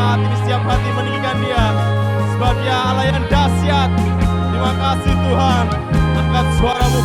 saat ini setiap hati meninggikan Dia, sebab Dia Allah yang dahsyat. Terima kasih Tuhan. Angkat suaramu.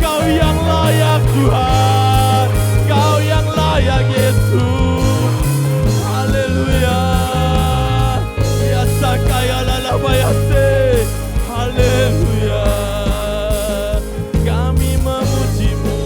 Kau yang layak Tuhan, Kau yang layak Yesus. Haleluya. Ya sakaya lalabayase. Haleluya. Kami memujimu.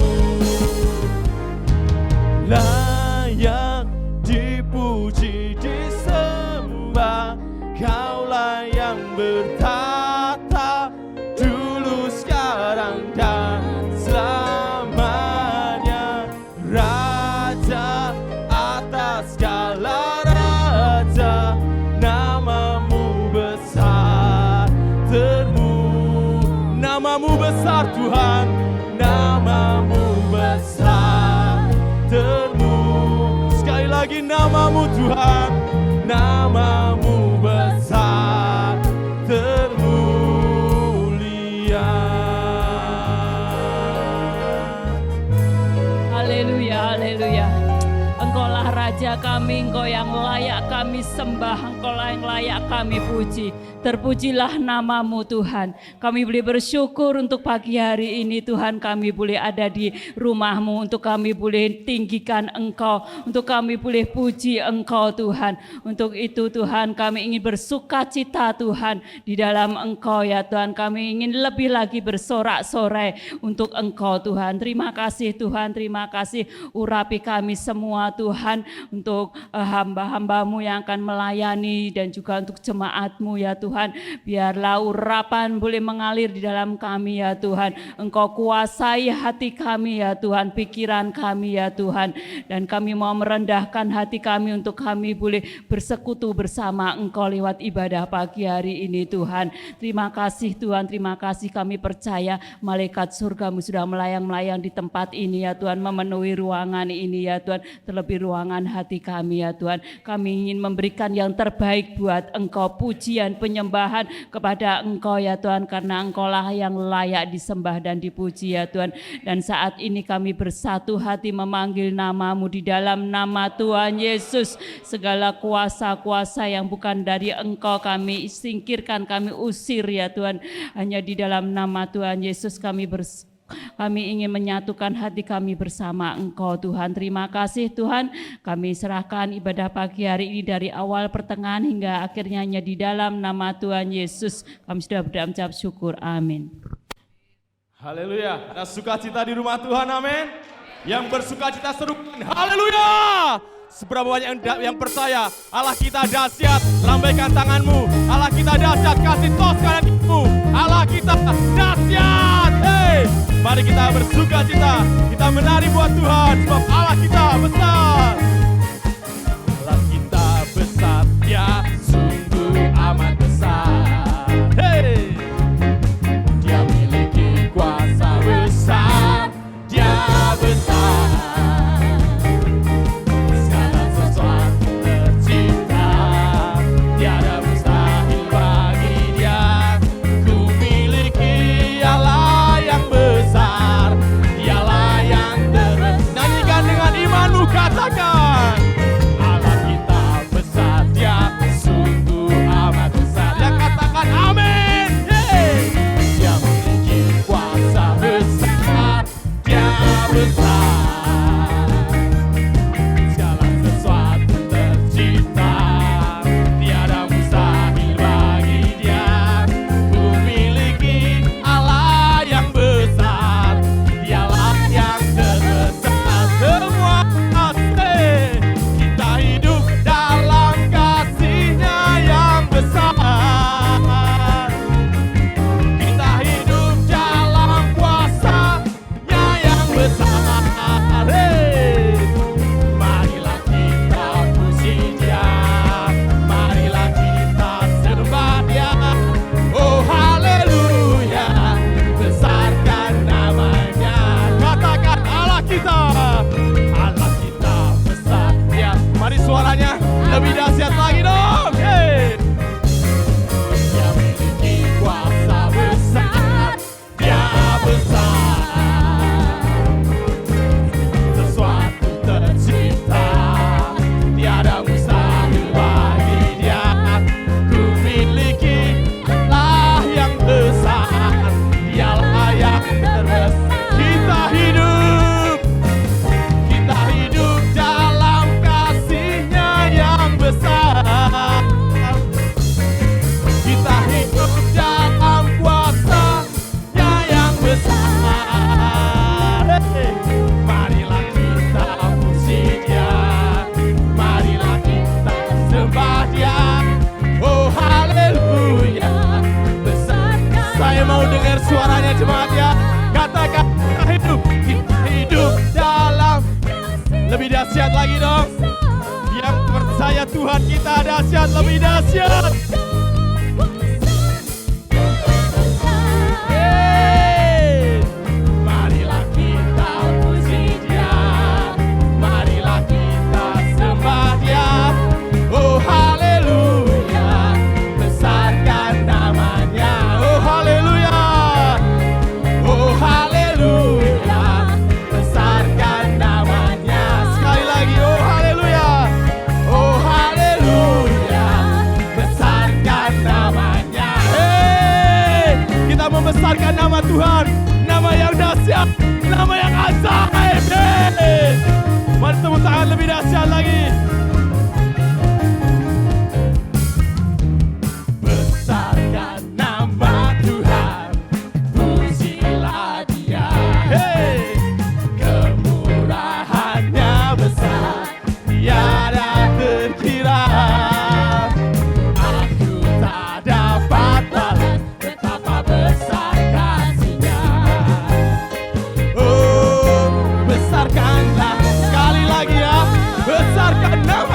besar Tuhan, namamu besar, sekali lagi namamu Tuhan, namamu besar, termulia. Haleluya, haleluya. Engkaulah Raja kami, Engkau yang layak kami sembah, Engkaulah yang layak kami puji. Terpujilah namamu Tuhan. Kami boleh bersyukur untuk pagi hari ini Tuhan, kami boleh ada di rumahmu, untuk kami boleh tinggikan Engkau, untuk kami boleh puji Engkau Tuhan. Untuk itu Tuhan kami ingin bersuka cita Tuhan di dalam Engkau ya Tuhan. Kami ingin lebih lagi bersorak-sorai untuk Engkau Tuhan. Terima kasih Tuhan, terima kasih urapi kami semua Tuhan, untuk hamba-hambamu yang akan melayani dan juga untuk jemaatmu ya Tuhan. Biarlah urapan boleh mengalir di dalam kami ya Tuhan. Engkau kuasai hati kami ya Tuhan, pikiran kami ya Tuhan. Dan kami mau merendahkan hati kami untuk kami boleh bersekutu bersama Engkau lewat ibadah pagi hari ini Tuhan. Terima kasih Tuhan, terima kasih. Kami percaya malaikat surgamu sudah melayang-melayang di tempat ini ya Tuhan, memenuhi ruangan ini ya Tuhan, terlebih ruangan hati kami ya Tuhan. Kami ingin memberikan yang terbaik buat Engkau, pujian, penyembahan kepada Engkau ya Tuhan, karena Engkaulah yang layak disembah dan dipuji ya Tuhan. Dan saat ini kami bersatu hati memanggil namamu, di dalam nama Tuhan Yesus segala kuasa-kuasa yang bukan dari Engkau kami singkirkan, kami usir ya Tuhan. Hanya di dalam nama Tuhan Yesus kami ingin menyatukan hati kami bersama Engkau Tuhan. Terima kasih Tuhan. Kami serahkan ibadah pagi hari ini dari awal pertengahan hingga akhirnya hanya di dalam nama Tuhan Yesus. Kami sudah berdoa mengucap syukur. Amin. Haleluya. Ada sukacita di rumah Tuhan, amin. Yang bersukacita serukan, haleluya. Seberapa banyak yang percaya Allah kita dahsyat, lambaikan tanganmu. Allah kita dahsyat, kasih tos kananmu. Allah kita dahsyat. Hey, mari kita bersukacita, kita menari buat Tuhan, sebab Allah kita besar. Allah kita besar, ya sungguh amat besar. Hey, Dia miliki kuasa besar, Dia besar. Katakan Allah kita besar, Dia sungguh amat besar. Yang katakan amin. Dia memiliki kuasa besar, Dia besar. Segala sesuatu tercipta, tiada mustahil bagi Dia. Ku miliki Allah yang besar, Dialah yang terbesar. Semua kita hidup dalam kasih-Nya yang besar. Kita hidup dalam kuasa-Nya yang besar. Marilah kita puji Dia, marilah kita sembah Dia. Oh haleluya, besarkan namanya. Katakan Allah kita besar. Ya, mari suaranya lebih dahsyat lagi dong. Hey. Dia memiliki kuasa besar, Dia besar. Sesuatu tercipta, tiada mustahil bagi Dia. Ku miliki Allah yang besar, Dialah yang terbesar. Kita hidup dalam kasih-Nya yang besar. Kita hidup dalam kuasa-Nya yang besar. Marilah kita puji Dia, marilah kita sembah Dia. Oh haleluya, besar. Saya mau dengar suaranya jemaat ya. Katakan kita hidup dalam. Lebih dahsyat lagi dong. Yang percaya Tuhan kita dahsyat, lebih dahsyat. Hey. Mari tepuk tangan lebih dahsyat lagi. Besarkan nama Tuhan, pujilah Dia. Hey, kemurahannya besar, tiada terkira. Aku tak dapat balas betapa besar kasih-Nya. Oh, besarkanlah sekali lagi ya, besarkan nama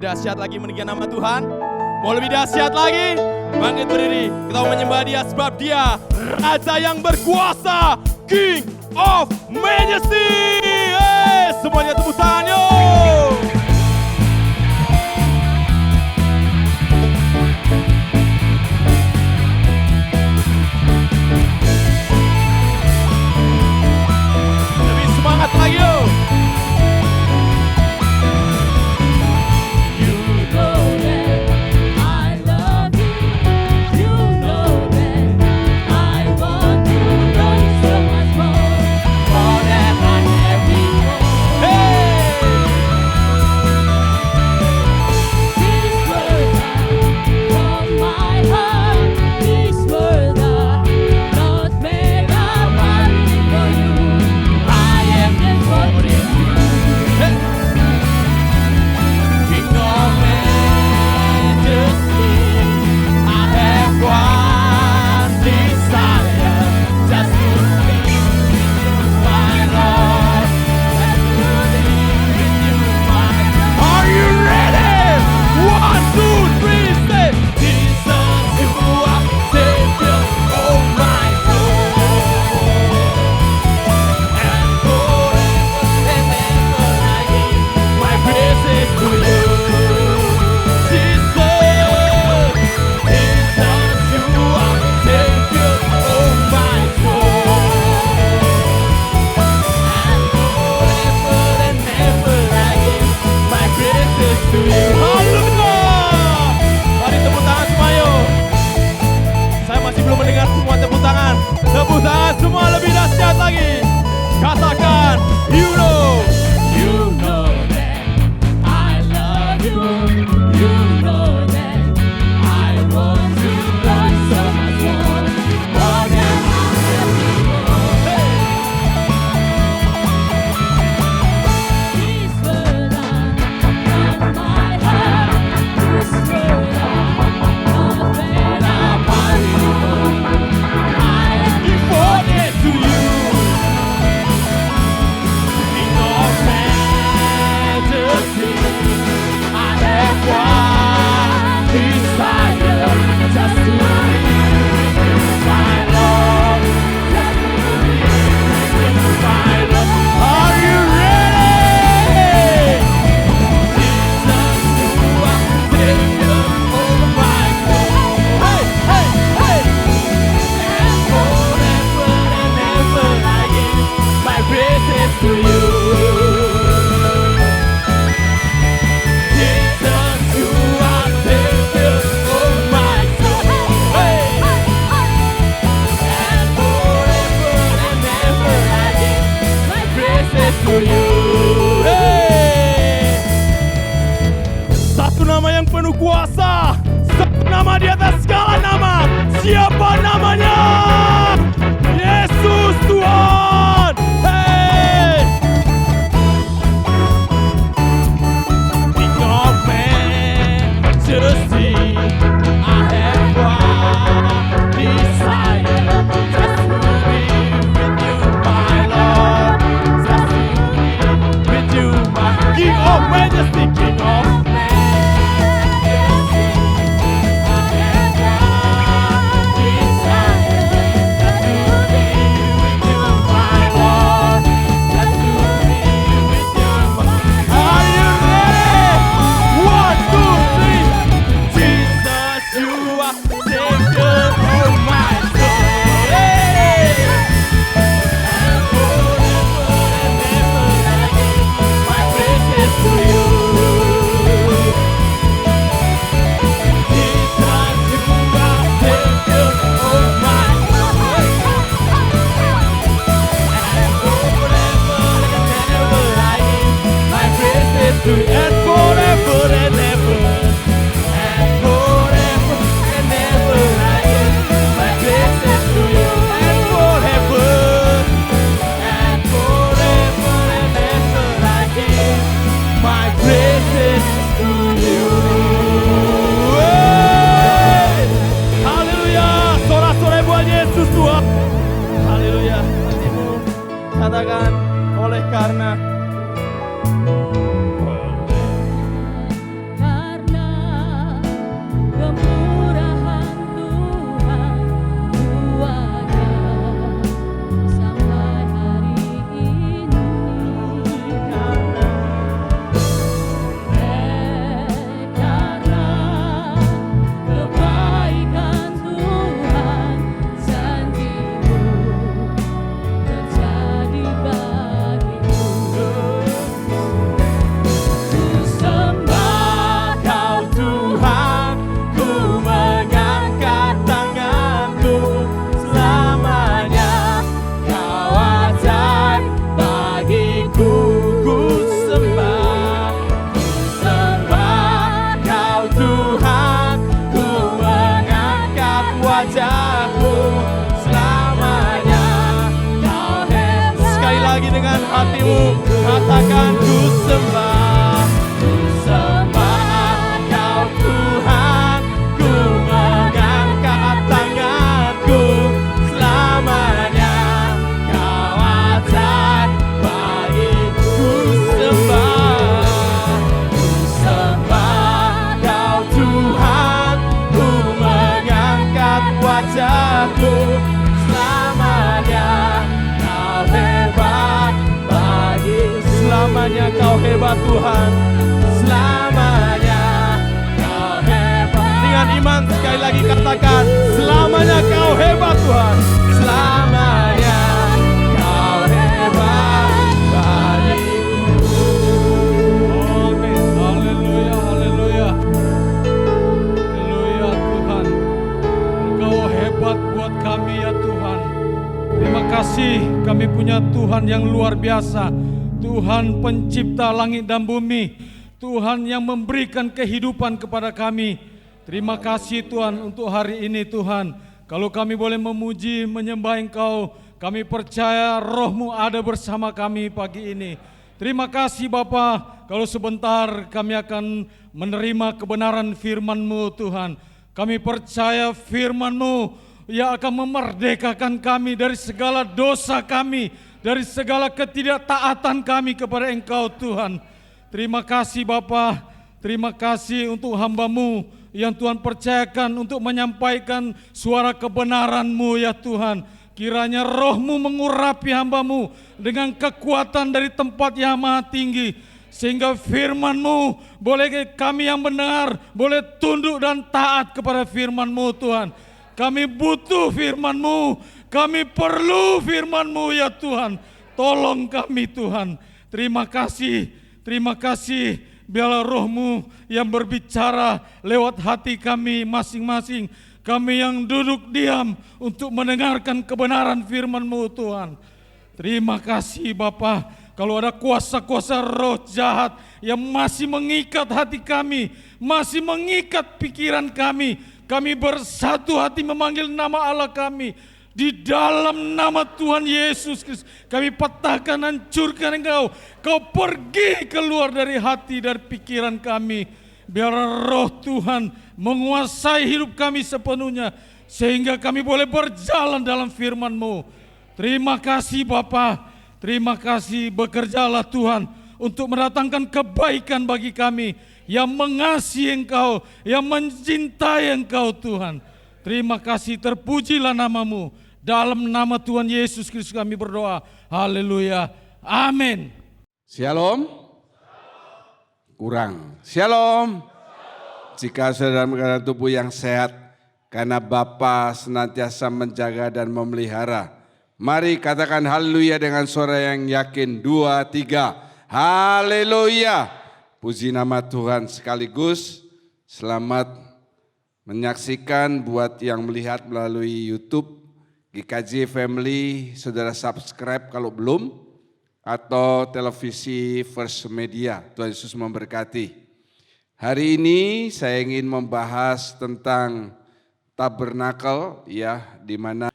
lebih dahsyat lagi meninggikan nama Tuhan? Mau lebih dahsyat lagi? Bangkit berdiri, kita mau menyembah Dia sebab Dia Raja yang berkuasa, King of Majesty. Semuanya tepuk tangan yuk. Lebih semangat lagi yuk. Katakan ku sembah Kau Tuhan. Ku mengangkat tanganku, selamanya Kau ajaib bagiku. Sembah Kau Tuhan. Ku mengangkat wajahku, selamanya Kau hebat bagiku. Selamanya Kau hebat Tuhan, selamanya Kau hebat. Dengan iman sekali lagi katakan, selamanya Kau hebat Tuhan, selamanya Kau hebat bagiku. Amin. Haleluya, haleluya. Haleluya Tuhan. Engkau hebat buat kami ya Tuhan. Terima kasih, kami punya Tuhan yang luar biasa. Tuhan pencipta langit dan bumi. Tuhan yang memberikan kehidupan kepada kami. Terima kasih Tuhan untuk hari ini Tuhan. Kalau kami boleh memuji, menyembah Engkau, kami percaya Roh-Mu ada bersama kami pagi ini. Terima kasih Bapa, kalau sebentar kami akan menerima kebenaran firman-Mu Tuhan. Kami percaya firman-Mu yang akan memerdekakan kami dari segala dosa kami, dari segala ketidaktaatan kami kepada Engkau Tuhan. Terima kasih Bapa, terima kasih untuk hamba-Mu yang Tuhan percayakan untuk menyampaikan suara kebenaran-Mu ya Tuhan. Kiranya Roh-Mu mengurapi hamba-Mu dengan kekuatan dari tempat yang maha tinggi, sehingga firman-Mu boleh kami yang mendengar boleh tunduk dan taat kepada firman-Mu Tuhan. Kami butuh firman-Mu, kami perlu firman-Mu ya Tuhan. Tolong kami Tuhan. Terima kasih. Biarlah Roh-Mu yang berbicara lewat hati kami masing-masing. Kami yang duduk diam untuk mendengarkan kebenaran firman-Mu Tuhan. Terima kasih Bapa. Kalau ada kuasa-kuasa roh jahat yang masih mengikat hati kami, masih mengikat pikiran kami, kami bersatu hati memanggil nama Allah kami. Di dalam nama Tuhan Yesus Kristus, kami patahkan, hancurkan Engkau. Kau pergi keluar dari hati, dari pikiran kami. Biar roh Tuhan menguasai hidup kami sepenuhnya, sehingga kami boleh berjalan dalam firman-Mu. Terima kasih Bapa, terima kasih. Bekerjalah Tuhan untuk mendatangkan kebaikan bagi kami yang mengasihi Engkau, yang mencintai Engkau Tuhan. Terima kasih, terpujilah nama-Mu. Dalam nama Tuhan Yesus Kristus kami berdoa. Haleluya. Amin. Shalom. Kurang. Shalom. Jika saudara mengatakan tubuh yang sehat, karena Bapa senantiasa menjaga dan memelihara. Mari katakan haleluya dengan suara yang yakin. 2, 3. Haleluya. Puji nama Tuhan sekaligus. Selamat menyaksikan buat yang melihat melalui YouTube GKJ Family, saudara subscribe kalau belum, atau televisi First Media. Tuhan Yesus memberkati. Hari ini saya ingin membahas tentang tabernakel ya, di mana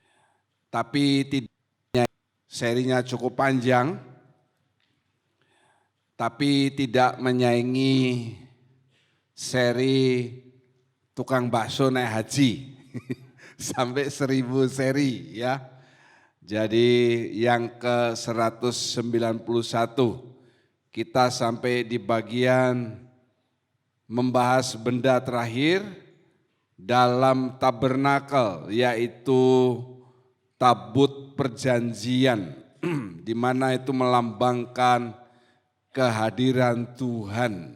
tapi tidak, serinya cukup panjang, tapi tidak menyaingi seri tukang bakso naik haji. Sampai 1000 seri ya. Jadi yang ke 191 kita sampai di bagian membahas benda terakhir dalam tabernakel, yaitu tabut perjanjian, di mana itu melambangkan kehadiran Tuhan.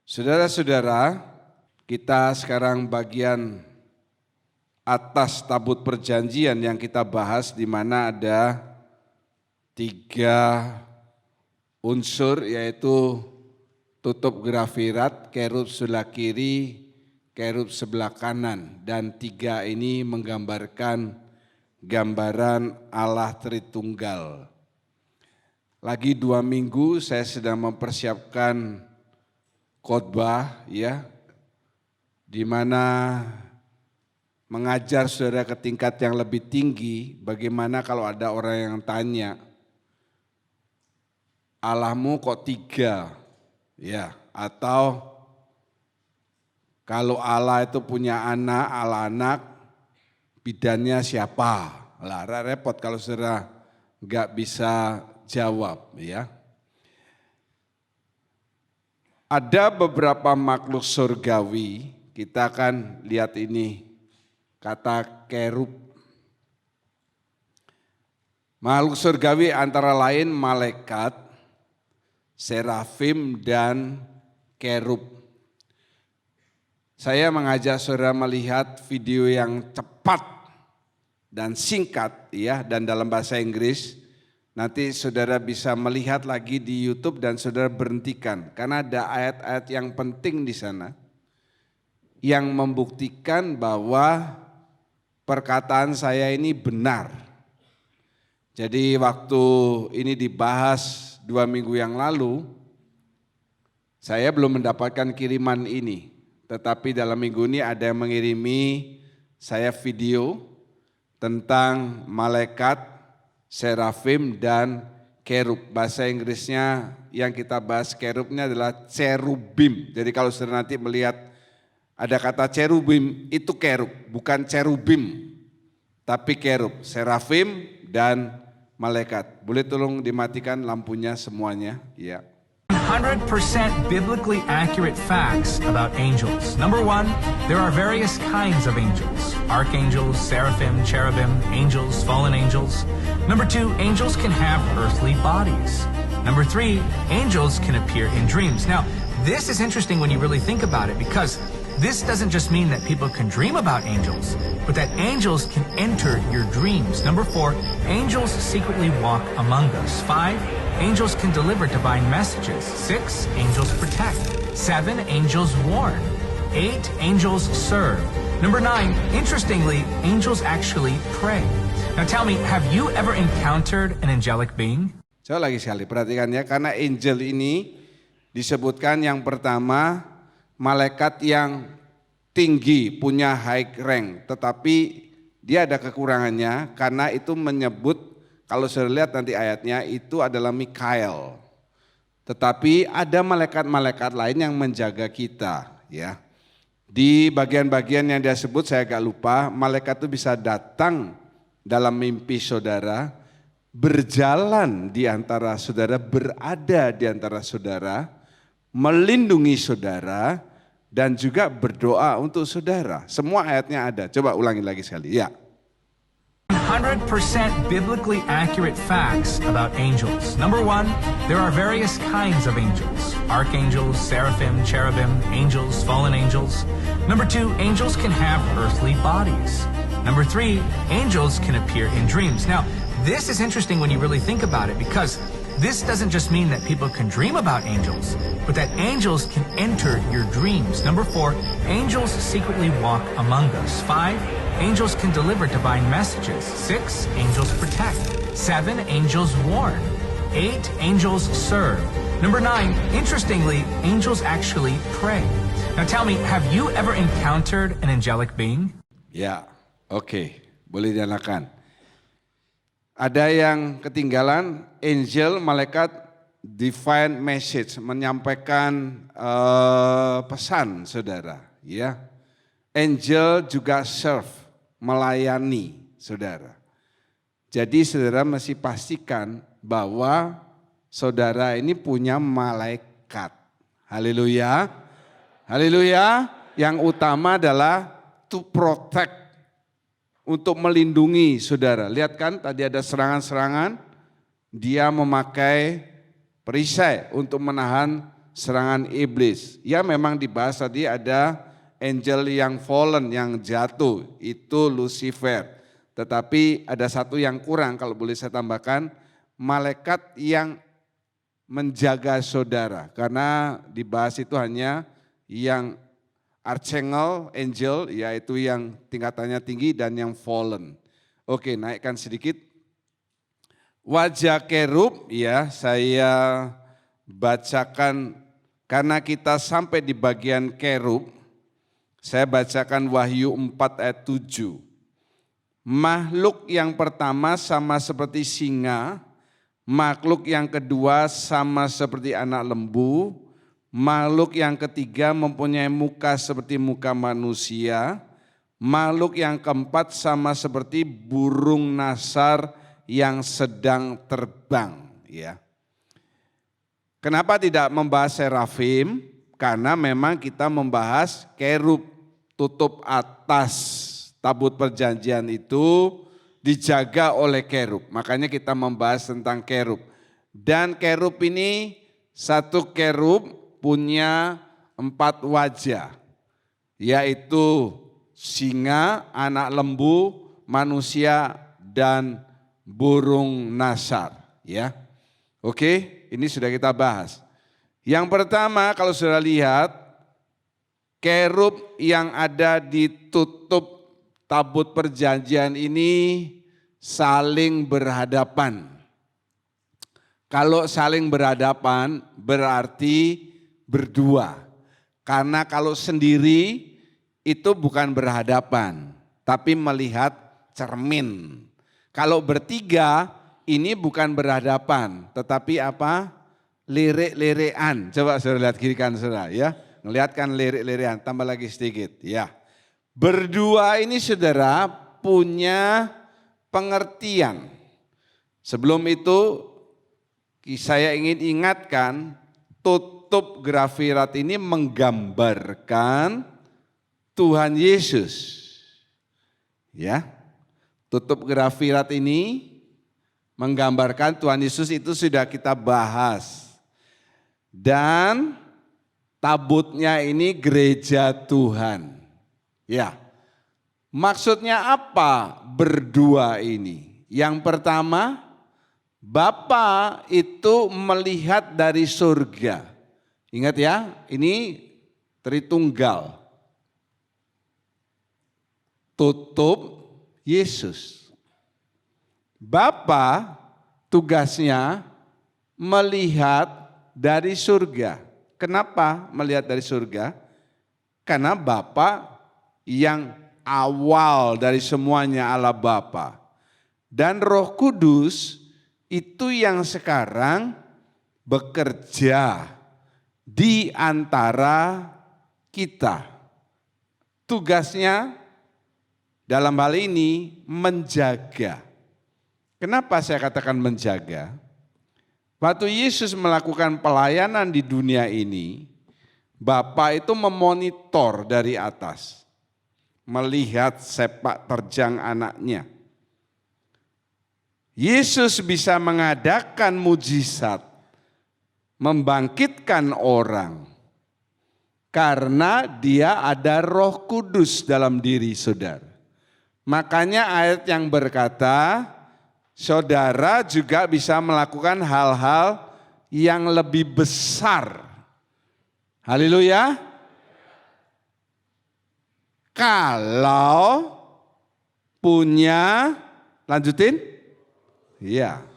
Saudara-saudara, kita sekarang bagian atas tabut perjanjian yang kita bahas, di mana ada 3 unsur, yaitu tutup grafirat, kerub sebelah kiri, kerub sebelah kanan, dan 3 ini menggambarkan gambaran Allah Tritunggal. Lagi 2 minggu saya sedang mempersiapkan khotbah ya, di mana mengajar saudara ke tingkat yang lebih tinggi. Bagaimana kalau ada orang yang tanya, Allahmu kok 3? Ya, atau kalau Allah itu punya anak, bidannya siapa? Lah repot kalau saudara nggak bisa jawab ya. Ada beberapa makhluk surgawi, kita akan lihat ini, kata kerub. Makhluk surgawi antara lain malaikat, serafim, dan kerub. Saya mengajak saudara melihat video yang cepat dan singkat ya, dan dalam bahasa Inggris. Nanti saudara bisa melihat lagi di YouTube dan saudara berhentikan. Karena ada ayat-ayat yang penting di sana yang membuktikan bahwa perkataan saya ini benar. Jadi waktu ini dibahas 2 minggu yang lalu, saya belum mendapatkan kiriman ini. Tetapi dalam minggu ini ada yang mengirimi saya video tentang malaikat, serafim, dan kerub. Bahasa Inggrisnya yang kita bahas kerubnya adalah cherubim. Jadi kalau saudara nanti melihat ada kata cherubim, itu kerub, bukan cherubim, tapi kerub, serafim, dan malaikat. Boleh tolong dimatikan lampunya semuanya? Ya. 100% biblically accurate facts about angels. Number 1, there are various kinds of angels. Archangels, seraphim, cherubim, angels, fallen angels. Number 2, angels can have earthly bodies. Number 3, angels can appear in dreams. Now, this is interesting when you really think about it, because this doesn't just mean that people can dream about angels, but that angels can enter your dreams. Number 4, angels secretly walk among us. 5, angels can deliver divine messages. 6, angels protect. 7, angels warn. 8, angels serve. Number 9, interestingly, angels actually pray. Now tell me, have you ever encountered an angelic being? Coba lagi sekali perhatikan ya, karena angel ini disebutkan yang pertama malaikat yang tinggi, punya high rank, tetapi dia ada kekurangannya karena itu menyebut, kalau saya lihat nanti ayatnya, itu adalah Mikael. Tetapi ada malaikat-malaikat lain yang menjaga kita ya. Di bagian-bagian yang dia sebut saya agak lupa, malaikat itu bisa datang dalam mimpi saudara, berjalan di antara saudara, berada di antara saudara, melindungi saudara, dan juga berdoa untuk saudara. Semua ayatnya ada. Coba ulangi lagi sekali. Ya. 100% biblically accurate facts about angels. Number 1, there are various kinds of angels. Archangels, seraphim, cherubim, angels, fallen angels. Number 2, angels can have earthly bodies. Number 3, angels can appear in dreams. Now, this is interesting when you really think about it, because this doesn't just mean that people can dream about angels, but that angels can enter your dreams. Number 4, angels secretly walk among us. 5, angels can deliver divine messages. 6, angels protect. 7, angels warn. 8, angels serve. Number 9, interestingly, angels actually pray. Now tell me, have you ever encountered an angelic being? Ya, oke, boleh dinyalakan. Ada yang ketinggalan, angel, malaikat, divine message, menyampaikan pesan saudara. Ya, angel juga serve, melayani saudara. Jadi saudara mesti pastikan bahwa saudara ini punya malaikat. Haleluya, haleluya. Yang utama adalah to protect, untuk melindungi saudara. Lihat kan tadi ada serangan-serangan, dia memakai perisai untuk menahan serangan iblis. Ya memang dibahas tadi ada angel yang fallen, yang jatuh, itu Lucifer. Tetapi ada satu yang kurang, kalau boleh saya tambahkan, malaikat yang menjaga saudara. Karena dibahas itu hanya yang Archangel, angel, yaitu yang tingkatannya tinggi, dan yang fallen. Oke, naikkan sedikit. Wajah kerub, ya saya bacakan karena kita sampai di bagian kerub. Saya bacakan Wahyu 4 ayat 7. Makhluk yang pertama sama seperti singa, makhluk yang kedua sama seperti anak lembu, makhluk yang ketiga mempunyai muka seperti muka manusia, makhluk yang keempat sama seperti burung nasar yang sedang terbang. Ya. Kenapa tidak membahas serafim? Karena memang kita membahas kerub, tutup atas tabut perjanjian itu dijaga oleh kerub. Makanya kita membahas tentang kerub. Dan kerub ini, satu kerub punya 4 wajah, yaitu singa, anak lembu, manusia, dan burung nasar. Ya, oke, ini sudah kita bahas. Yang pertama, kalau sudah lihat, kerub yang ada di tutup tabut perjanjian ini saling berhadapan. Kalau saling berhadapan berarti berdua. Karena kalau sendiri itu bukan berhadapan, tapi melihat cermin. Kalau bertiga ini bukan berhadapan, tetapi apa? Lirik-lirikan. Coba saudara lihat kiri kanan saudara ya. Ngelihatkan lirik-lirikan, tambah lagi sedikit ya. Berdua ini saudara punya pengertian. Sebelum itu saya ingin ingatkan, tutup grafirat ini menggambarkan Tuhan Yesus. Ya, tutup grafirat ini menggambarkan Tuhan Yesus, itu sudah kita bahas. Dan tabutnya ini gereja Tuhan. Ya, maksudnya apa berdua ini? Yang pertama, Bapa itu melihat dari surga. Ingat ya, ini Tritunggal. Tutup Yesus. Bapa tugasnya melihat dari surga. Kenapa melihat dari surga? Karena Bapa yang awal dari semuanya Allah Bapa. Dan Roh Kudus itu yang sekarang bekerja di antara kita. Tugasnya dalam hal ini menjaga. Kenapa saya katakan menjaga? Waktu Yesus melakukan pelayanan di dunia ini, Bapa itu memonitor dari atas. Melihat sepak terjang anaknya. Yesus bisa mengadakan mujizat, membangkitkan orang, karena dia ada Roh Kudus dalam diri saudara. Makanya ayat yang berkata, saudara juga bisa melakukan hal-hal yang lebih besar. Haleluya. Kalau punya, lanjutin? Iya.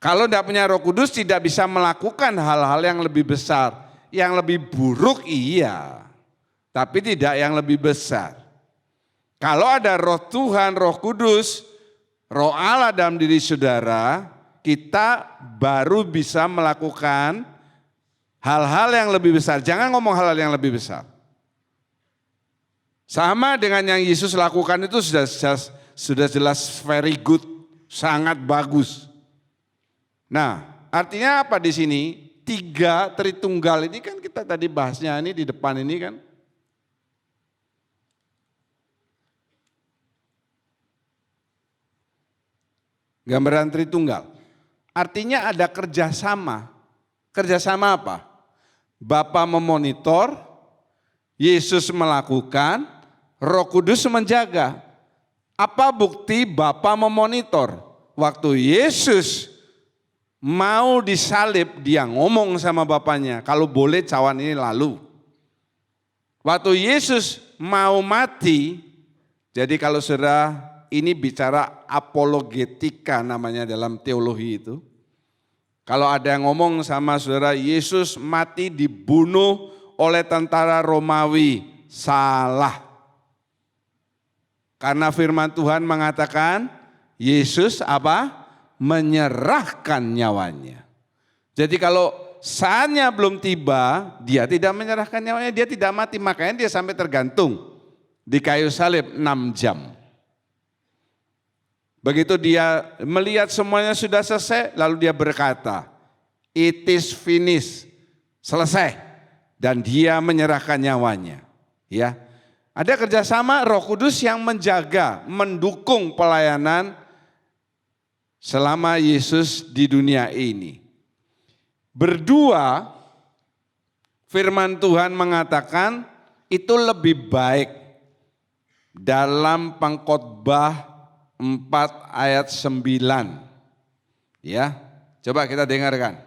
Kalau tidak punya Roh Kudus tidak bisa melakukan hal-hal yang lebih besar. Yang lebih buruk iya, tapi tidak yang lebih besar. Kalau ada Roh Tuhan, Roh Kudus, Roh Allah dalam diri saudara, kita baru bisa melakukan hal-hal yang lebih besar. Jangan ngomong hal-hal yang lebih besar. Sama dengan yang Yesus lakukan itu sudah jelas very good, sangat bagus. Nah, artinya apa di sini? 3 Tritunggal ini kan kita tadi bahasnya ini di depan ini kan. Gambaran Tritunggal. Artinya ada kerjasama. Kerjasama apa? Bapa memonitor, Yesus melakukan, Roh Kudus menjaga. Apa bukti Bapa memonitor? Waktu Yesus mau disalib, dia ngomong sama Bapanya, kalau boleh cawan ini lalu. Waktu Yesus mau mati, jadi kalau saudara ini bicara apologetika namanya dalam teologi itu. Kalau ada yang ngomong sama saudara, Yesus mati dibunuh oleh tentara Romawi, salah. Karena firman Tuhan mengatakan, Yesus apa? Menyerahkan nyawanya. Jadi kalau saatnya belum tiba, dia tidak menyerahkan nyawanya, dia tidak mati. Makanya dia sampai tergantung di kayu salib 6 jam. Begitu dia melihat semuanya sudah selesai, lalu dia berkata, "It is finished," selesai. Dan dia menyerahkan nyawanya. Ya, ada kerjasama Roh Kudus yang menjaga, mendukung pelayanan selama Yesus di dunia ini. Berdua, firman Tuhan mengatakan itu lebih baik dalam Pengkhotbah 4 ayat 9. Ya, coba kita dengarkan.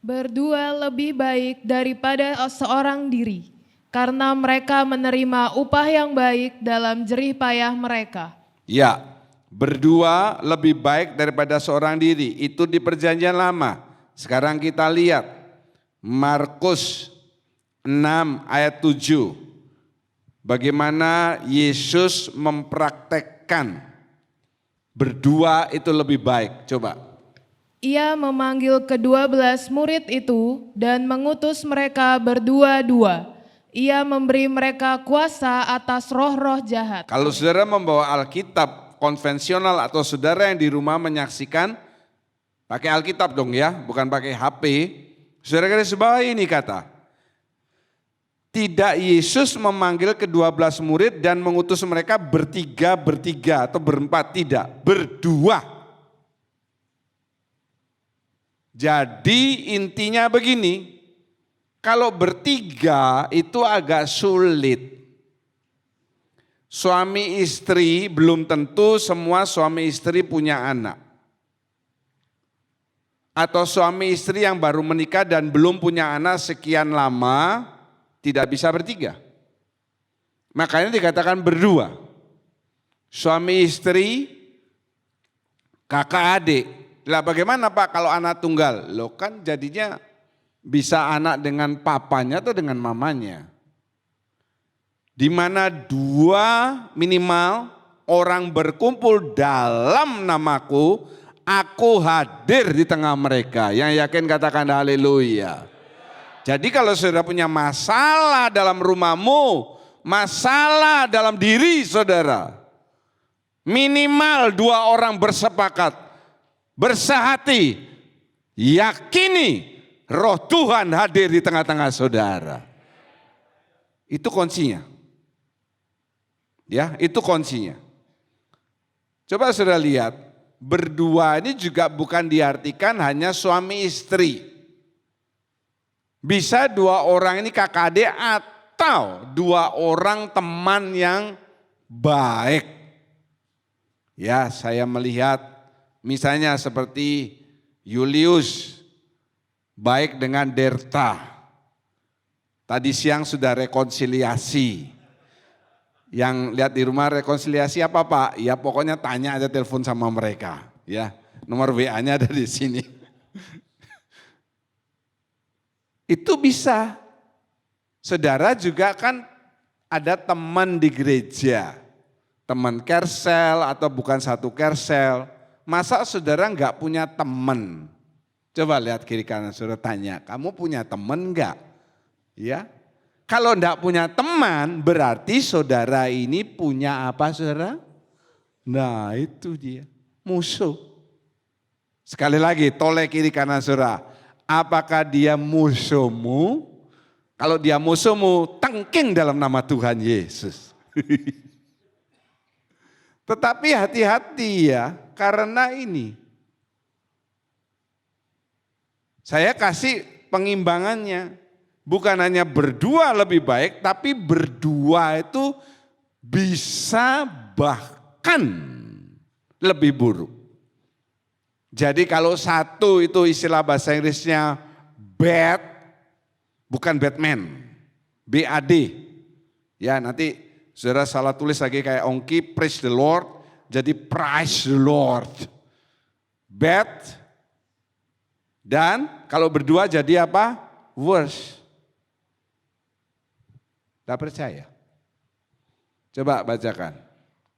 Berdua lebih baik daripada seorang diri, karena mereka menerima upah yang baik dalam jerih payah mereka. Ya, berdua lebih baik daripada seorang diri, itu di Perjanjian Lama. Sekarang kita lihat Markus 6 ayat 7. Bagaimana Yesus mempraktekkan berdua itu lebih baik. Coba. Ia memanggil ke-12 murid itu dan mengutus mereka berdua-dua. Ia memberi mereka kuasa atas roh-roh jahat. Kalau saudara membawa Alkitab konvensional atau saudara yang di rumah menyaksikan, pakai Alkitab dong ya, bukan pakai HP. Saudara garis bawah ini kata, tidak Yesus memanggil ke-12 murid dan mengutus mereka bertiga atau berempat, tidak, berdua. Jadi intinya begini, kalau bertiga itu agak sulit. Suami istri belum tentu semua suami istri punya anak. Atau suami istri yang baru menikah dan belum punya anak sekian lama, tidak bisa bertiga. Makanya dikatakan berdua. Suami istri, kakak adik. Lah bagaimana Pak kalau anak tunggal? Loh kan jadinya bisa anak dengan papanya atau dengan mamanya. Di mana dua minimal orang berkumpul dalam namaku, aku hadir di tengah mereka. Yang yakin katakan haleluya. Jadi kalau saudara punya masalah dalam rumahmu, masalah dalam diri saudara, minimal dua orang bersepakat, bersehati, yakini roh Tuhan hadir di tengah-tengah saudara. Itu kuncinya. Ya, itu kuncinya. Coba saudara lihat, berdua ini juga bukan diartikan hanya suami istri. Bisa dua orang ini kakak adik atau dua orang teman yang baik. Ya, saya melihat misalnya seperti Julius baik dengan Derta. Tadi siang sudah rekonsiliasi. Yang lihat di rumah rekonsiliasi apa Pak? Ya pokoknya tanya aja, telepon sama mereka. Ya, nomor WA-nya ada di sini. Itu bisa. Saudara juga kan ada teman di gereja. Teman kersel atau bukan satu kersel. Masa saudara enggak punya teman? Coba lihat kiri kanan saudara tanya, kamu punya teman enggak? Ya. Kalau enggak punya teman berarti saudara ini punya apa saudara? Nah itu dia, musuh. Sekali lagi toleh kiri kanan saudara. Apakah dia musuhmu? Kalau dia musuhmu, tengking dalam nama Tuhan Yesus. Tetapi hati-hati ya, karena ini. Saya kasih pengimbangannya. Bukan hanya berdua lebih baik, tapi berdua itu bisa bahkan lebih buruk. Jadi kalau satu itu istilah bahasa Inggrisnya bad, bukan Batman, BAD. Ya nanti saudara salah tulis lagi kayak Ongki, praise the Lord, jadi praise the Lord. Bad, dan kalau berdua jadi apa? Worse. Tak percaya? Coba bacakan.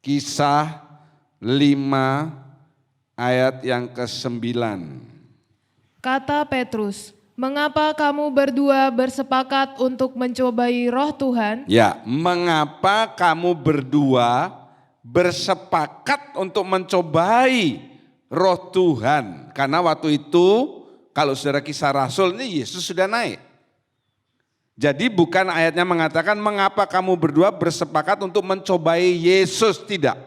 Kisah ayat yang ke-9. Kata Petrus, "Mengapa kamu berdua bersepakat untuk mencobai roh Tuhan?" Ya, mengapa kamu berdua bersepakat untuk mencobai roh Tuhan? Karena waktu itu kalau saudara Kisah Rasul ini Yesus sudah naik. Jadi bukan ayatnya mengatakan mengapa kamu berdua bersepakat untuk mencobai Yesus, tidak.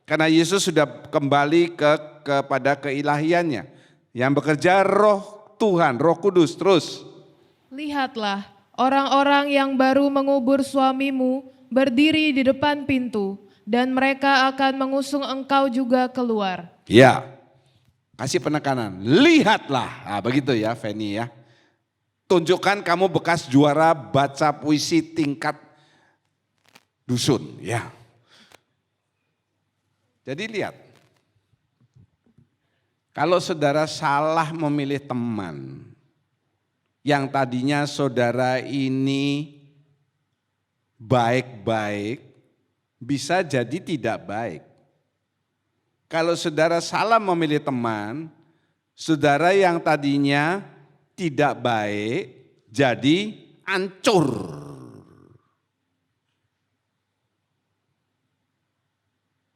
Karena Yesus sudah kembali kepada keilahiannya. Yang bekerja roh Tuhan, Roh Kudus terus. "Lihatlah, orang-orang yang baru mengubur suamimu berdiri di depan pintu, dan mereka akan mengusung engkau juga keluar." Ya, kasih penekanan, lihatlah. Nah, begitu ya Feni ya. Tunjukkan kamu bekas juara baca puisi tingkat dusun ya. Jadi lihat, kalau saudara salah memilih teman, yang tadinya saudara ini baik-baik, bisa jadi tidak baik. Kalau saudara salah memilih teman, saudara yang tadinya tidak baik, jadi hancur.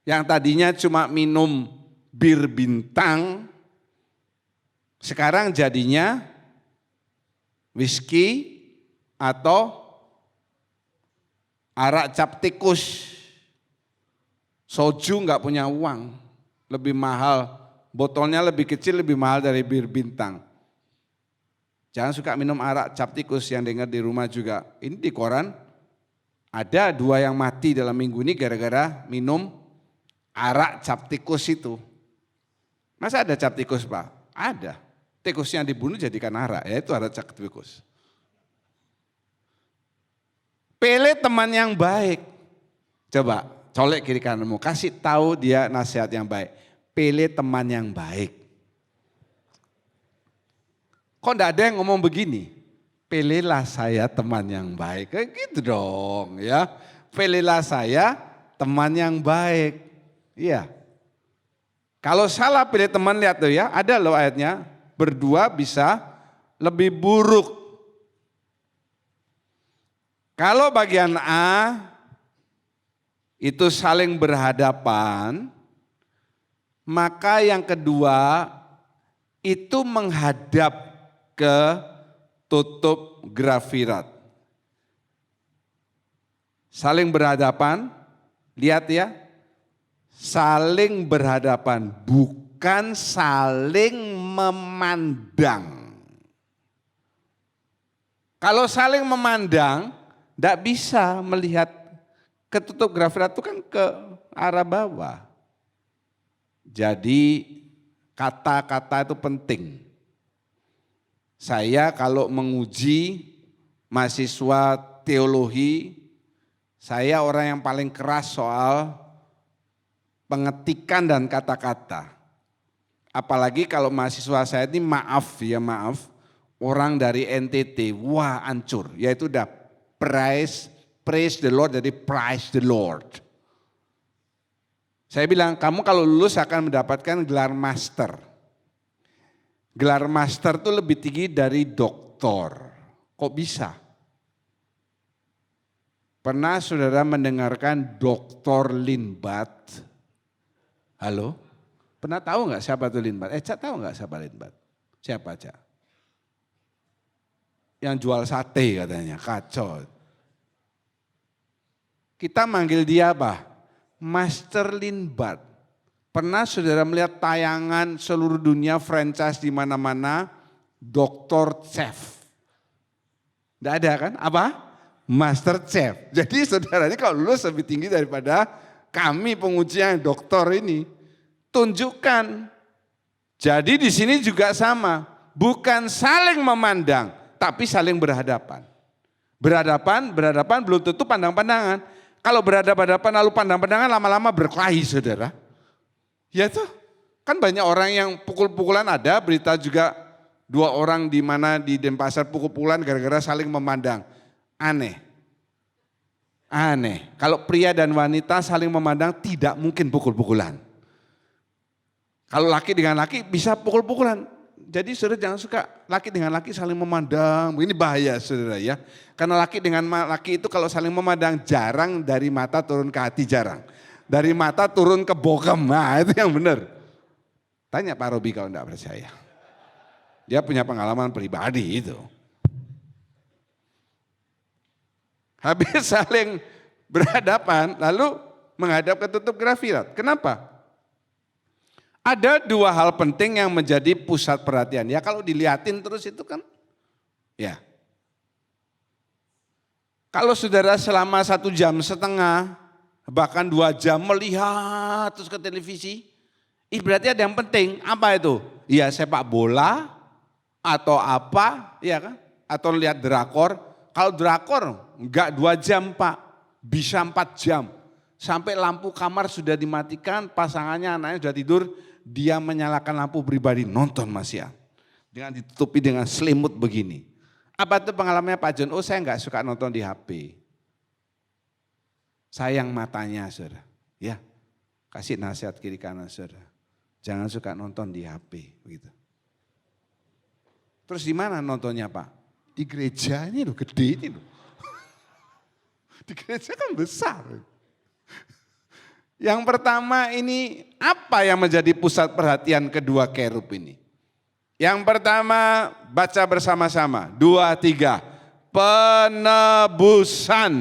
Yang tadinya cuma minum bir bintang, sekarang jadinya whisky atau arak cap tikus. Soju nggak punya uang, lebih mahal, botolnya lebih kecil, lebih mahal dari bir bintang. Jangan suka minum arak cap tikus, yang dengar di rumah juga. Ini di koran, ada 2 yang mati dalam minggu ini gara-gara minum arak cap tikus itu. Masa ada cap tikus Pak? Ada. Tikus yang dibunuh jadikan arak, ya itu arak cap tikus. Pilih teman yang baik. Coba colek kiri kananmu, kasih tahu dia nasihat yang baik. Pilih teman yang baik. Kok enggak ada yang ngomong begini? Pilihlah saya teman yang baik. Kayak gitu dong ya. Pilihlah saya teman yang baik. Iya. Kalau salah pilih teman, lihat tuh ya, ada loh ayatnya. Berdua bisa lebih buruk. Kalau bagian A itu saling berhadapan, maka yang kedua itu menghadap ke tutup grafirat. Saling berhadapan, lihat ya, saling berhadapan, bukan saling memandang. Kalau saling memandang, tidak bisa melihat ke tutup grafirat itu kan ke arah bawah. Jadi kata-kata itu penting. Saya kalau menguji mahasiswa teologi, saya orang yang paling keras soal pengetikan dan kata-kata. Apalagi kalau mahasiswa saya ini maaf, orang dari NTT, wah hancur. Yaitu udah praise the Lord, jadi praise the Lord. Saya bilang, kamu kalau lulus akan mendapatkan gelar master. Gelar master itu lebih tinggi dari doktor. Kok bisa? Pernah saudara mendengarkan Dr. Lindbadt? Halo? Pernah tahu nggak siapa itu Lindbadt? Cak tahu nggak siapa Lindbadt? Siapa Cak? Yang jual sate katanya, kacau. Kita manggil dia apa? Master Lindbadt. Pernah saudara melihat tayangan seluruh dunia franchise di mana-mana, Dr. Chef? Tidak ada kan? Apa? Master Chef. Jadi saudaranya kalau lulus lebih tinggi daripada kami pengujian doktor ini. Tunjukkan. Jadi di sini juga sama. Bukan saling memandang, tapi saling berhadapan. Berhadapan belum tentu pandang-pandangan. Kalau berhadapan-hadapan lalu pandang-pandangan lama-lama berkelahi saudara. Ya tuh, kan banyak orang yang pukul-pukulan, ada berita juga 2 orang di mana di Denpasar pukul-pukulan gara-gara saling memandang. Aneh. Kalau pria dan wanita saling memandang tidak mungkin pukul-pukulan. Kalau laki dengan laki bisa pukul-pukulan. Jadi saudara jangan suka laki dengan laki saling memandang. Ini bahaya saudara ya. Karena laki dengan laki itu kalau saling memandang jarang dari mata turun ke hati jarang. Dari mata turun ke bokem. Nah itu yang benar. Tanya Pak Robi kalau enggak percaya. Dia punya pengalaman pribadi itu. Habis saling berhadapan lalu menghadap ke tutup grafirat. Kenapa? Ada dua hal penting yang menjadi pusat perhatian. Ya kalau dilihatin terus itu kan, ya. Kalau saudara selama 1,5 jam, bahkan 2 jam melihat terus ke televisi, berarti ada yang penting. Apa itu? Ya sepak bola atau apa, ya kan? Atau lihat drakor. Kalau drakor enggak 2 jam Pak, bisa 4 jam. Sampai lampu kamar sudah dimatikan, pasangannya anaknya sudah tidur, dia menyalakan lampu pribadi, nonton Mas ya. Dengan ditutupi dengan selimut begini. Apa itu pengalamannya Pak John? Oh saya enggak suka nonton di HP. Sayang matanya saudara. Ya, kasih nasihat kiri kanan saudara. Jangan suka nonton di HP. Begitu. Terus di mana nontonnya Pak? Di gereja ini loh, gede ini loh. Di gereja kan besar. Yang pertama ini apa yang menjadi pusat perhatian kedua kerub ini? Yang pertama baca bersama-sama, 2, 3. Penebusan.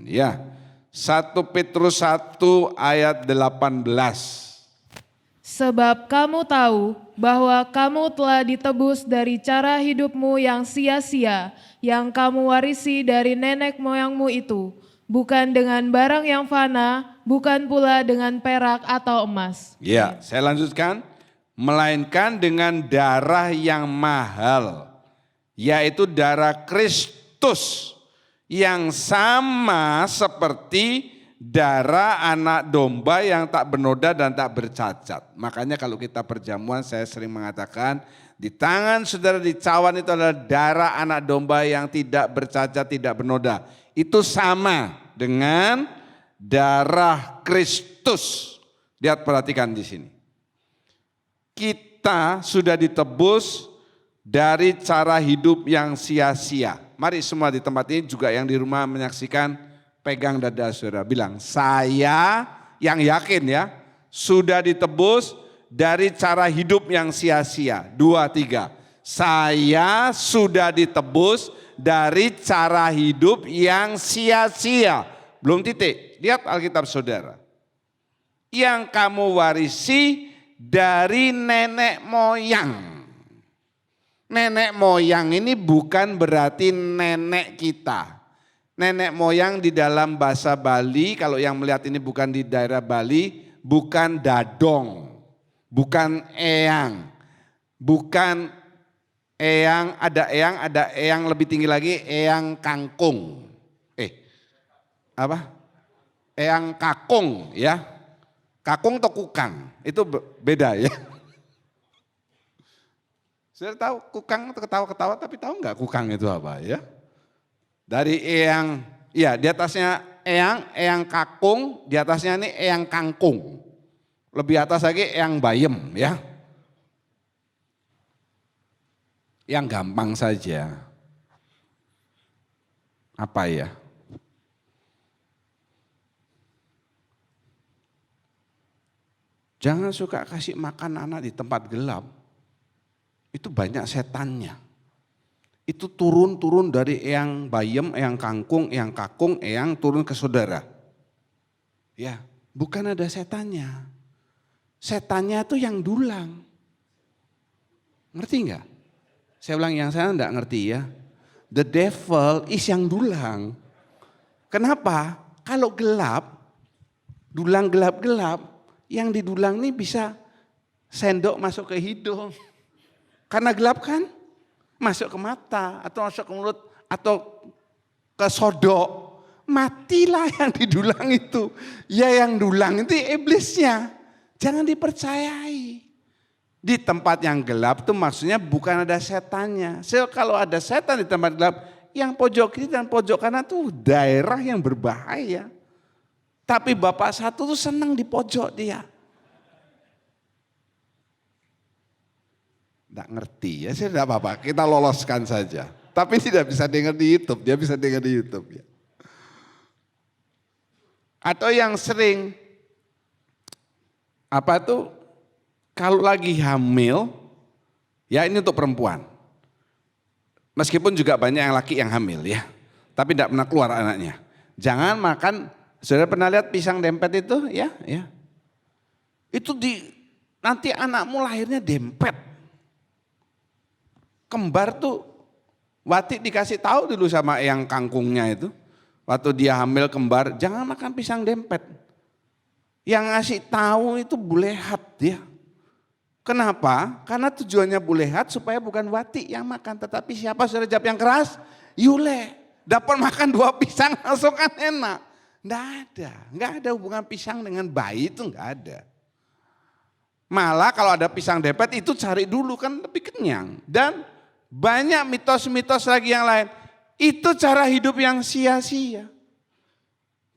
Ya, 1 Petrus 1 ayat 18. Sebab kamu tahu bahwa kamu telah ditebus dari cara hidupmu yang sia-sia, yang kamu warisi dari nenek moyangmu itu, bukan dengan barang yang fana, bukan pula dengan perak atau emas. Ya, saya lanjutkan. Melainkan dengan darah yang mahal, yaitu darah Kristus, yang sama seperti darah anak domba yang tak bernoda dan tak bercacat. Makanya kalau kita perjamuan saya sering mengatakan di tangan saudara di cawan itu adalah darah anak domba yang tidak bercacat, tidak bernoda. Itu sama dengan darah Kristus. Lihat perhatikan di sini. Kita sudah ditebus dari cara hidup yang sia-sia. Mari semua di tempat ini juga yang di rumah menyaksikan, pegang dada saudara, bilang saya yang yakin ya sudah ditebus dari cara hidup yang sia-sia. 2, 3. Saya sudah ditebus dari cara hidup yang sia-sia. Belum titik. Lihat Alkitab saudara. Yang kamu warisi dari nenek moyang. Nenek moyang ini bukan berarti nenek kita. Nenek moyang di dalam bahasa Bali, kalau yang melihat ini bukan di daerah Bali, bukan dadong, bukan eyang, bukan eyang, ada eyang lebih tinggi lagi, eyang kangkung. Eyang kakung ya. Kakung atau kukang, itu beda ya. Sudah tahu kukang itu ketawa-ketawa, tapi tahu nggak kukang itu apa ya? Dari eyang, ya di atasnya eyang kakung, di atasnya ini eyang kangkung. Lebih atas lagi eyang bayem ya. Yang gampang saja. Apa ya? Jangan suka kasih makan anak di tempat gelap. Itu banyak setannya. Itu turun dari eyang bayem, eyang kangkung, eyang kakung, eyang turun ke saudara. Ya, bukan ada setannya. Setannya itu yang dulang. Ngerti enggak? Saya ulang yang saya enggak ngerti ya. The devil is yang dulang. Kenapa? Kalau gelap, dulang gelap-gelap, yang didulang ini bisa sendok masuk ke hidung. Karena gelap kan, masuk ke mata atau masuk ke mulut atau ke sodok. Matilah yang didulang itu. Ya yang dulang itu iblisnya. Jangan dipercayai. Di tempat yang gelap itu maksudnya bukan ada setannya. Kalau ada setan di tempat gelap, yang pojok kiri dan pojok kanan itu daerah yang berbahaya. Tapi bapak satu tuh senang di pojok dia. Tidak ngerti ya, tidak apa-apa, kita loloskan saja. Tapi tidak bisa dengar di YouTube, dia bisa dengar di YouTube ya. Atau yang sering apa tuh, kalau lagi hamil, ya ini untuk perempuan. Meskipun juga banyak yang laki yang hamil ya, tapi tidak pernah keluar anaknya. Jangan makan, saudara pernah lihat pisang dempet itu ya? Itu nanti anakmu lahirnya dempet. Kembar tuh, Wati dikasih tahu dulu sama yang kangkungnya itu. Waktu dia hamil kembar, jangan makan pisang dempet. Yang ngasih tahu itu bulehat ya. Kenapa? Karena tujuannya bulehat supaya bukan Wati yang makan. Tetapi siapa saudara jawab yang keras? Yule. Dapat makan 2 pisang langsung kan enak. Nggak ada hubungan pisang dengan bayi itu nggak ada. Malah kalau ada pisang dempet itu cari dulu kan lebih kenyang. Dan banyak mitos-mitos lagi yang lain. Itu cara hidup yang sia-sia.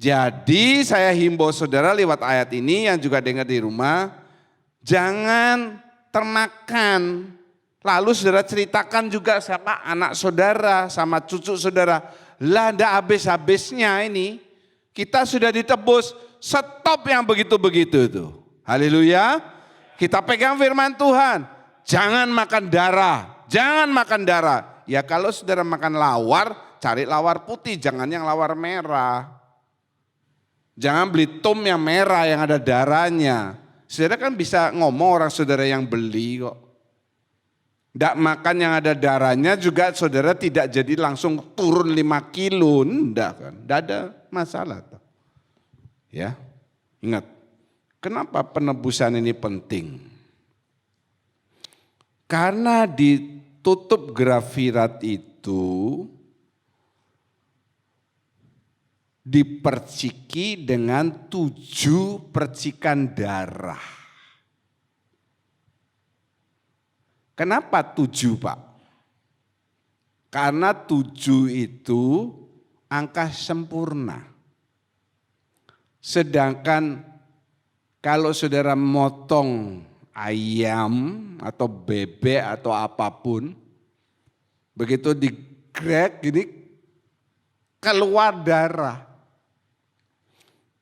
Jadi saya himbau saudara lewat ayat ini yang juga dengar di rumah. Jangan termakan. Lalu saudara ceritakan juga sama anak saudara, sama cucu saudara. Lah ndak habis-habisnya ini. Kita sudah ditebus, stop yang begitu-begitu itu. Haleluya. Kita pegang firman Tuhan. Jangan makan darah. Jangan makan darah. Ya kalau saudara makan lawar, cari lawar putih, jangan yang lawar merah. Jangan beli tom yang merah yang ada darahnya. Saudara kan bisa ngomong orang saudara yang beli kok. Tidak makan yang ada darahnya juga saudara tidak jadi langsung turun 5 kilo. Tidak kan, tidak ada masalah. Ya, ingat. Kenapa penebusan ini penting? Karena ditutup grafirat itu diperciki dengan 7 percikan darah. Kenapa 7 Pak? Karena 7 itu angka sempurna. Sedangkan kalau saudara motong ayam atau bebek atau apapun, begitu digrek gini keluar darah.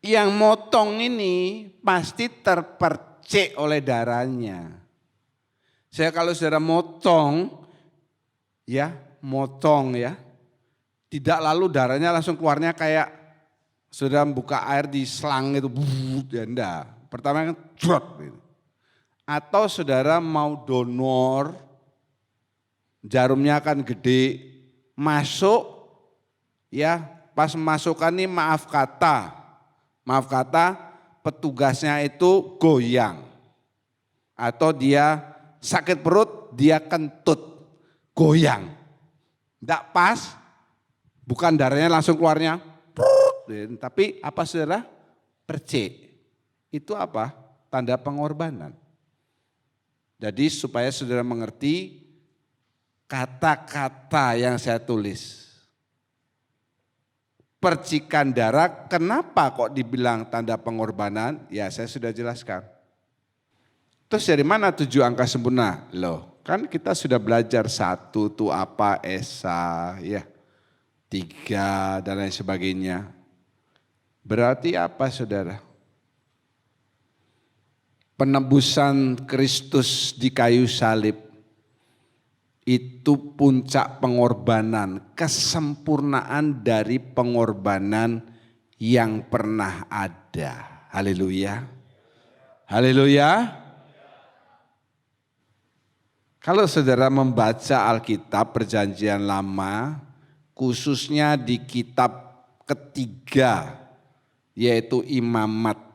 Yang motong ini pasti terpercik oleh darahnya. Saya kalau saudara motong ya, tidak lalu darahnya langsung keluarnya kayak saudara buka air di selang itu, ya enggak. Pertama kan drop gitu. Atau saudara mau donor, jarumnya akan gede, masuk ya, pas masukkan ini maaf kata petugasnya itu goyang. Atau dia sakit perut, dia kentut, goyang. Tidak pas, bukan darahnya langsung keluarnya, tapi apa saudara? Percik. Itu apa? Tanda pengorbanan. Jadi supaya saudara mengerti kata-kata yang saya tulis. Percikan darah, kenapa kok dibilang tanda pengorbanan? Ya saya sudah jelaskan. Terus dari mana 7 angka sempurna? Loh, kan kita sudah belajar 1 itu apa, esa, ya 3 dan lain sebagainya. Berarti apa saudara? Penebusan Kristus di kayu salib itu puncak pengorbanan, kesempurnaan dari pengorbanan yang pernah ada. Haleluya. Haleluya. Kalau saudara membaca Alkitab Perjanjian Lama, khususnya di kitab ketiga, yaitu Imamat,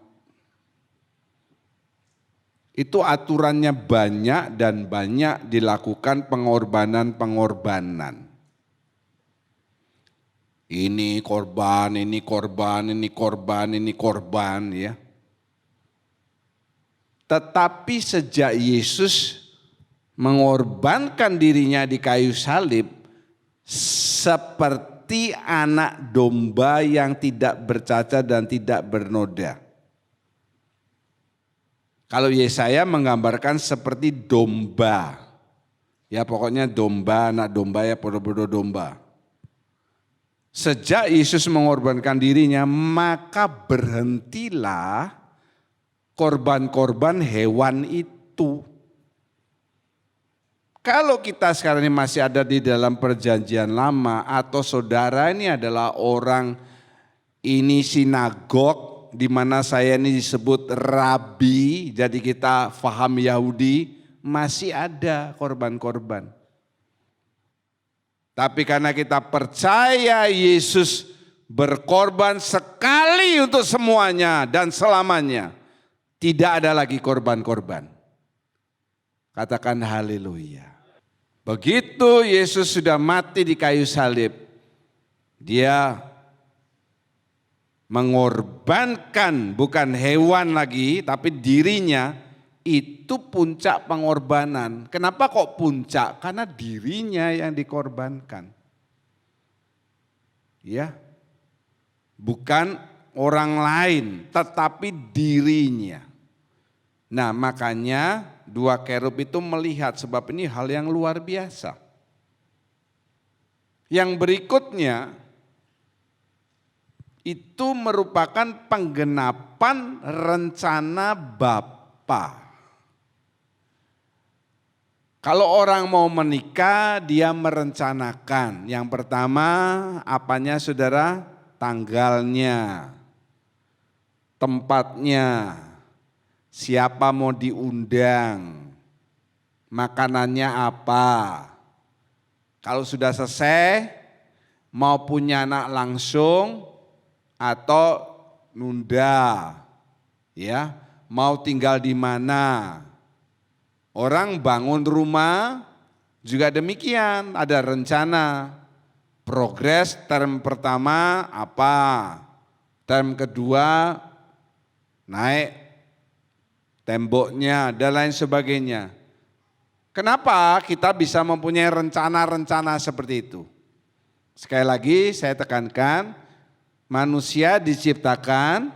itu aturannya banyak dan banyak dilakukan pengorbanan-pengorbanan. Ini korban, ini korban, ini korban, ini korban ya. Tetapi sejak Yesus mengorbankan dirinya di kayu salib seperti anak domba yang tidak bercacat dan tidak bernoda. Kalau Yesaya menggambarkan seperti domba Ya pokoknya domba, anak domba ya podo-podo domba. Sejak Yesus mengorbankan dirinya, maka berhentilah korban-korban hewan itu. Kalau kita sekarang ini masih ada di dalam perjanjian lama atau saudara ini adalah orang ini sinagog di mana saya ini disebut rabi, jadi kita faham Yahudi, masih ada korban-korban. Tapi karena kita percaya Yesus berkorban sekali untuk semuanya dan selamanya, tidak ada lagi korban-korban. Katakan haleluya. Begitu Yesus sudah mati di kayu salib, dia mengorbankan bukan hewan lagi tapi dirinya, itu puncak pengorbanan. Kenapa kok puncak? Karena dirinya yang dikorbankan. Ya. Bukan orang lain tetapi dirinya. Nah, makanya dua kerub itu melihat sebab ini hal yang luar biasa. Yang berikutnya itu merupakan penggenapan rencana Bapa. Kalau orang mau menikah, dia merencanakan. Yang pertama, apanya saudara? Tanggalnya, tempatnya, siapa mau diundang, makanannya apa. Kalau sudah selesai, mau punya anak langsung atau nunda, ya, mau tinggal di mana. Orang bangun rumah juga demikian, ada rencana. Progres term pertama apa, term kedua naik temboknya dan lain sebagainya. Kenapa kita bisa mempunyai rencana-rencana seperti itu? Sekali lagi saya tekankan, manusia diciptakan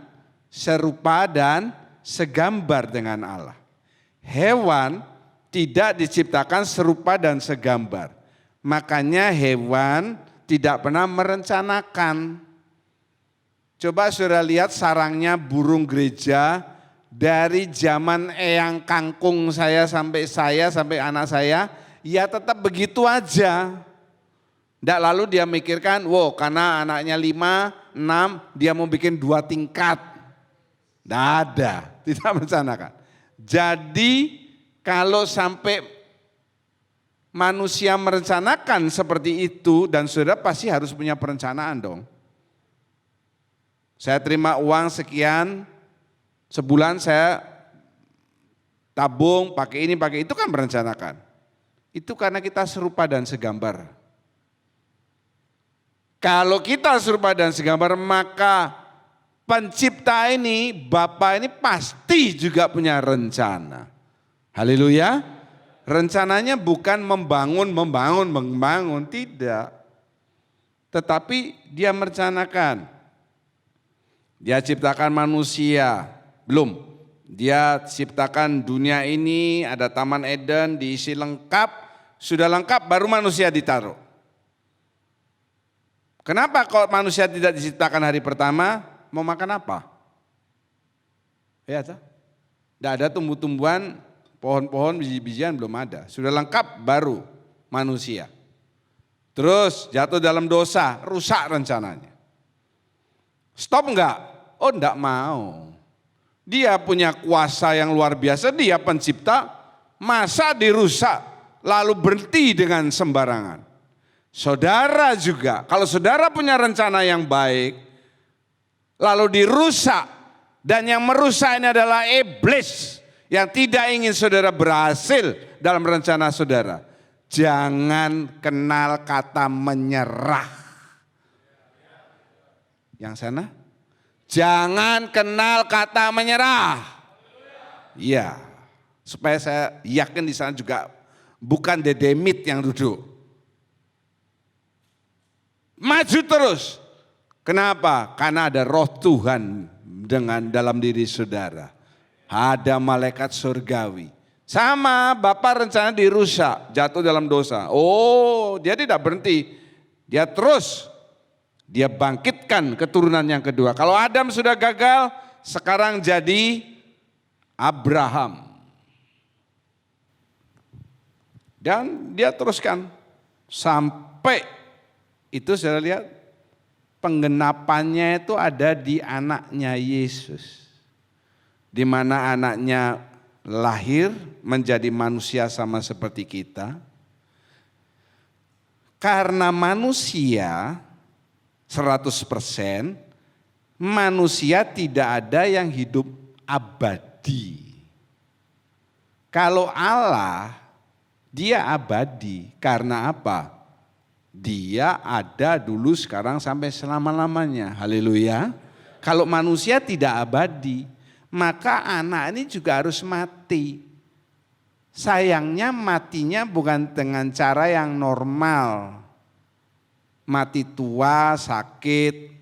serupa dan segambar dengan Allah. Hewan tidak diciptakan serupa dan segambar. Makanya hewan tidak pernah merencanakan. Coba saudara lihat sarangnya burung gereja dari zaman eyang kangkung saya sampai anak saya, ya tetap begitu aja. Tidak lalu dia mikirkan, wow karena anaknya 5, 6, dia mau bikin 2 tingkat. Tidak ada, tidak merencanakan. Jadi kalau sampai manusia merencanakan seperti itu, dan saudara pasti harus punya perencanaan dong. Saya terima uang sekian, sebulan saya tabung, pakai ini, pakai itu, kan merencanakan. Itu karena kita serupa dan segambar. Kalau kita serupa dan segambar, maka pencipta ini, Bapa ini pasti juga punya rencana. Haleluya. Rencananya bukan membangun, tidak. Tetapi dia merencanakan. Dia ciptakan manusia, belum. Dia ciptakan dunia ini, ada Taman Eden, diisi lengkap, sudah lengkap baru manusia ditaruh. Kenapa kalau manusia tidak diciptakan hari pertama, mau makan apa? Ya, tidak ada tumbuh-tumbuhan, pohon-pohon, biji-bijian belum ada. Sudah lengkap baru manusia. Terus jatuh dalam dosa, rusak rencananya. Stop enggak? Oh enggak mau. Dia punya kuasa yang luar biasa, dia pencipta, masa dirusak lalu berhenti dengan sembarangan. Saudara juga, kalau saudara punya rencana yang baik, lalu dirusak, dan yang merusak ini adalah iblis, yang tidak ingin saudara berhasil dalam rencana saudara. Jangan kenal kata menyerah. Yang sana? Jangan kenal kata menyerah. Iya, supaya saya yakin di sana juga bukan dedemit yang duduk. Maju terus. Kenapa? Karena ada roh Tuhan dengan dalam diri saudara. Ada malaikat surgawi. Sama, Bapak rencana dirusak, jatuh dalam dosa. Oh, dia tidak berhenti. Dia terus, dia bangkitkan keturunan yang kedua. Kalau Adam sudah gagal, sekarang jadi Abraham. Dan dia teruskan sampai itu saya lihat penggenapannya itu ada di anaknya Yesus. Di mana anaknya lahir menjadi manusia sama seperti kita. Karena manusia 100%, manusia tidak ada yang hidup abadi. Kalau Allah, dia abadi. Karena apa? Dia ada dulu, sekarang, sampai selama-lamanya. Haleluya. Kalau manusia tidak abadi, maka anak ini juga harus mati. Sayangnya matinya bukan dengan cara yang normal. Mati tua, sakit.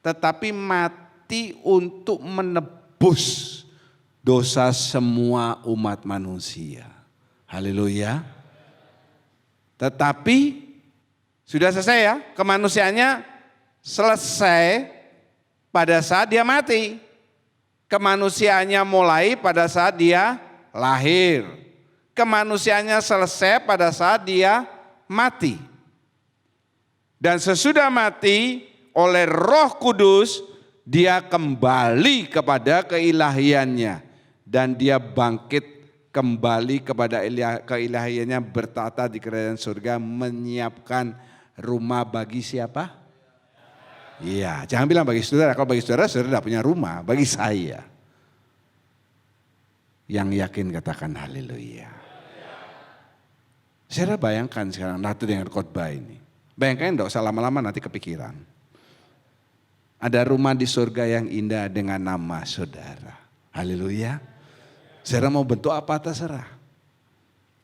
Tetapi mati untuk menebus dosa semua umat manusia. Haleluya. Tetapi sudah selesai ya, kemanusiaannya selesai pada saat dia mati. Kemanusiaannya mulai pada saat dia lahir. Kemanusiaannya selesai pada saat dia mati. Dan sesudah mati oleh Roh Kudus, dia kembali kepada keilahiannya. Dan dia bangkit kembali kepada keilahiannya, bertata di kerajaan surga, menyiapkan rumah bagi siapa? Iya, jangan bilang bagi saudara. Kalau bagi saudara, saudara tidak punya rumah. Bagi saya. Yang yakin katakan haleluya. Saudara bayangkan sekarang nanti dengan khotbah ini. Bayangkan, tidak usah lama-lama, nanti kepikiran. Ada rumah di surga yang indah dengan nama saudara. Haleluya. Saudara mau bentuk apa terserah.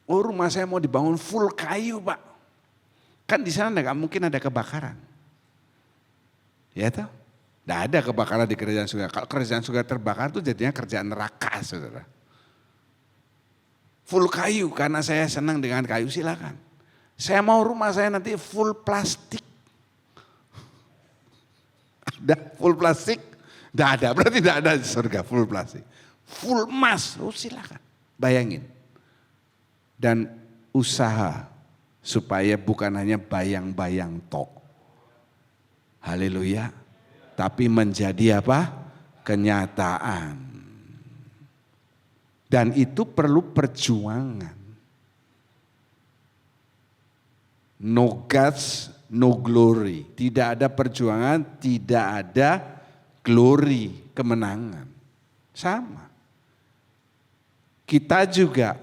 Oh, rumah saya mau dibangun full kayu, Pak. Kan di sana nggak mungkin ada kebakaran. Ya toh? Nggak ada kebakaran di kerajaan surga. Kalau kerajaan surga terbakar itu jadinya kerjaan neraka, saudara. Full kayu, karena saya senang dengan kayu, silakan. Saya mau rumah saya nanti full plastik. Ada full plastik? Nggak ada, berarti tidak ada di surga full plastik. Full emas, oh silakan. Bayangin. Dan usaha supaya bukan hanya bayang-bayang tok. Haleluya. Tapi menjadi apa? Kenyataan. Dan itu perlu perjuangan. No guts, no glory. Tidak ada perjuangan, tidak ada glory, kemenangan. Sama. Kita juga,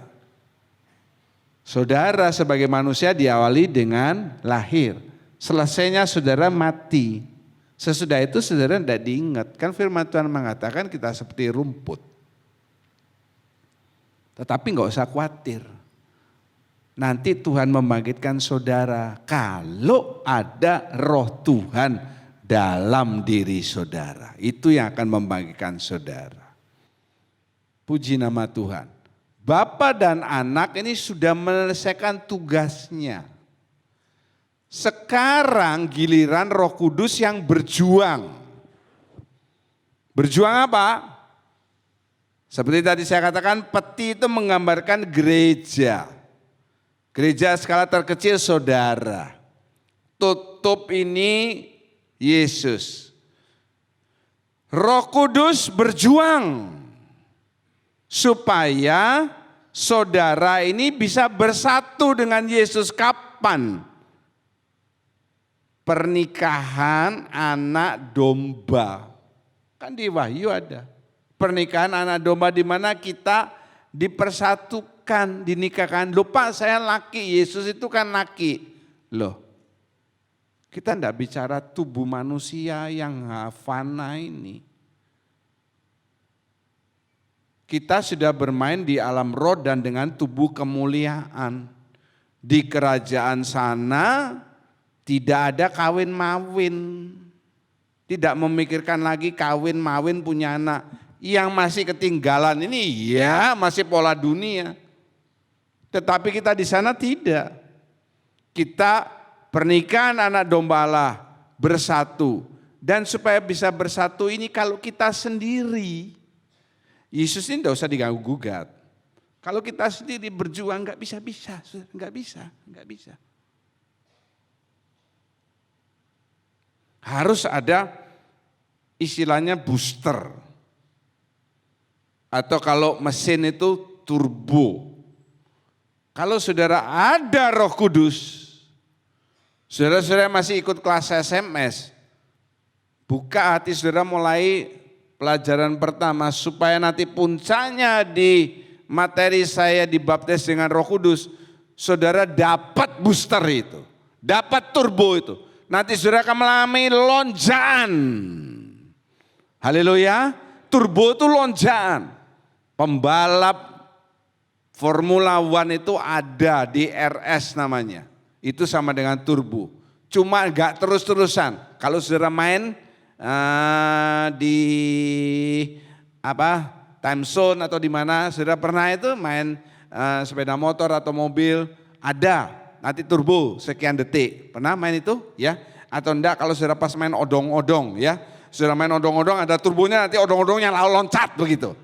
saudara sebagai manusia diawali dengan lahir. Selesainya saudara mati. Sesudah itu saudara tidak diingat. Kan firman Tuhan mengatakan kita seperti rumput. Tetapi nggak usah khawatir. Nanti Tuhan membangkitkan saudara kalau ada roh Tuhan dalam diri saudara. Itu yang akan membangkitkan saudara. Puji nama Tuhan. Bapa dan anak ini sudah menyelesaikan tugasnya. Sekarang giliran Roh Kudus yang berjuang. Berjuang apa? Seperti tadi saya katakan, peti itu menggambarkan gereja. Gereja skala terkecil saudara. Tutup ini Yesus. Roh Kudus berjuang supaya saudara ini bisa bersatu dengan Yesus. Kapan? Pernikahan anak domba. Kan di Wahyu ada. Pernikahan anak domba di mana kita dipersatukan, dinikahkan. Loh Pak, saya laki, Yesus itu kan laki. Loh, kita enggak bicara tubuh manusia yang fana ini. Kita sudah bermain di alam roh dan dengan tubuh kemuliaan. Di kerajaan sana tidak ada kawin mawin. Tidak memikirkan lagi kawin mawin punya anak. Yang masih ketinggalan ini ya masih pola dunia. Tetapi kita di sana tidak. Kita pernikahan anak domba Allah bersatu. Dan supaya bisa bersatu ini kalau kita sendiri, Yesus ini tidak usah diganggu gugat. Kalau kita sendiri berjuang nggak bisa, nggak bisa. Harus ada istilahnya booster. Atau kalau mesin itu turbo. Kalau saudara ada Roh Kudus, saudara-saudara masih ikut kelas SMS, buka hati saudara mulai pelajaran pertama supaya nanti puncaknya di materi saya dibaptis dengan Roh Kudus, saudara dapat booster itu, dapat turbo itu. Nanti saudara akan mengalami lonjaan. Haleluya, turbo itu lonjaan. Pembalap Formula One itu ada di RS namanya. Itu sama dengan turbo. Cuma enggak terus-terusan. Kalau saudara main di time zone atau di mana saudara pernah itu main sepeda motor atau mobil, ada nanti turbo sekian detik. Pernah main itu ya? Atau enggak kalau saudara pas main odong-odong ya. Saudara main odong-odong ada turbonya, nanti odong-odongnya loncat begitu.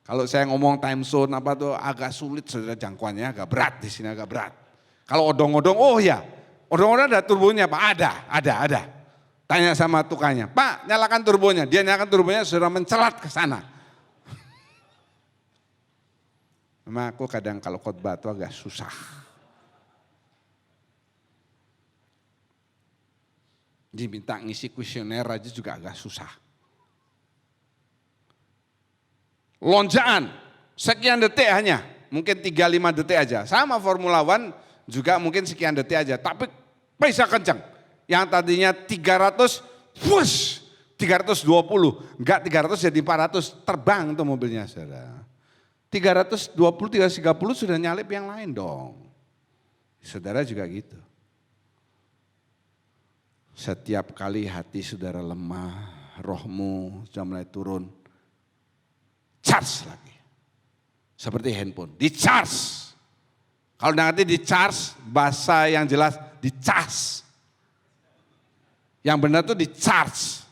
Kalau saya ngomong time zone apa tuh agak sulit saudara, jangkauannya agak berat, di sini agak berat. Kalau odong-odong, oh ya, odong-odong ada turbonya Pak, ada. Tanya sama tukangnya, Pak nyalakan turbonya, dia nyalakan turbonya saudara mencelat ke sana. Memang aku kadang kalau khotbah itu agak susah. Diminta ngisi kuesioner aja juga agak susah. Lonjaan, sekian detik hanya, mungkin 3-5 detik aja. Sama Formula One juga mungkin sekian detik aja, tapi bisa kencang. Yang tadinya 300, wush, 320, enggak 300 jadi 400, terbang tuh mobilnya saudara. 320, 330 sudah nyalip yang lain dong. Saudara juga gitu. Setiap kali hati saudara lemah, rohmu sudah mulai turun, charge lagi. Seperti handphone, di charge. Kalau nanti di charge, bahasa yang jelas di charge. Yang benar tuh di charge.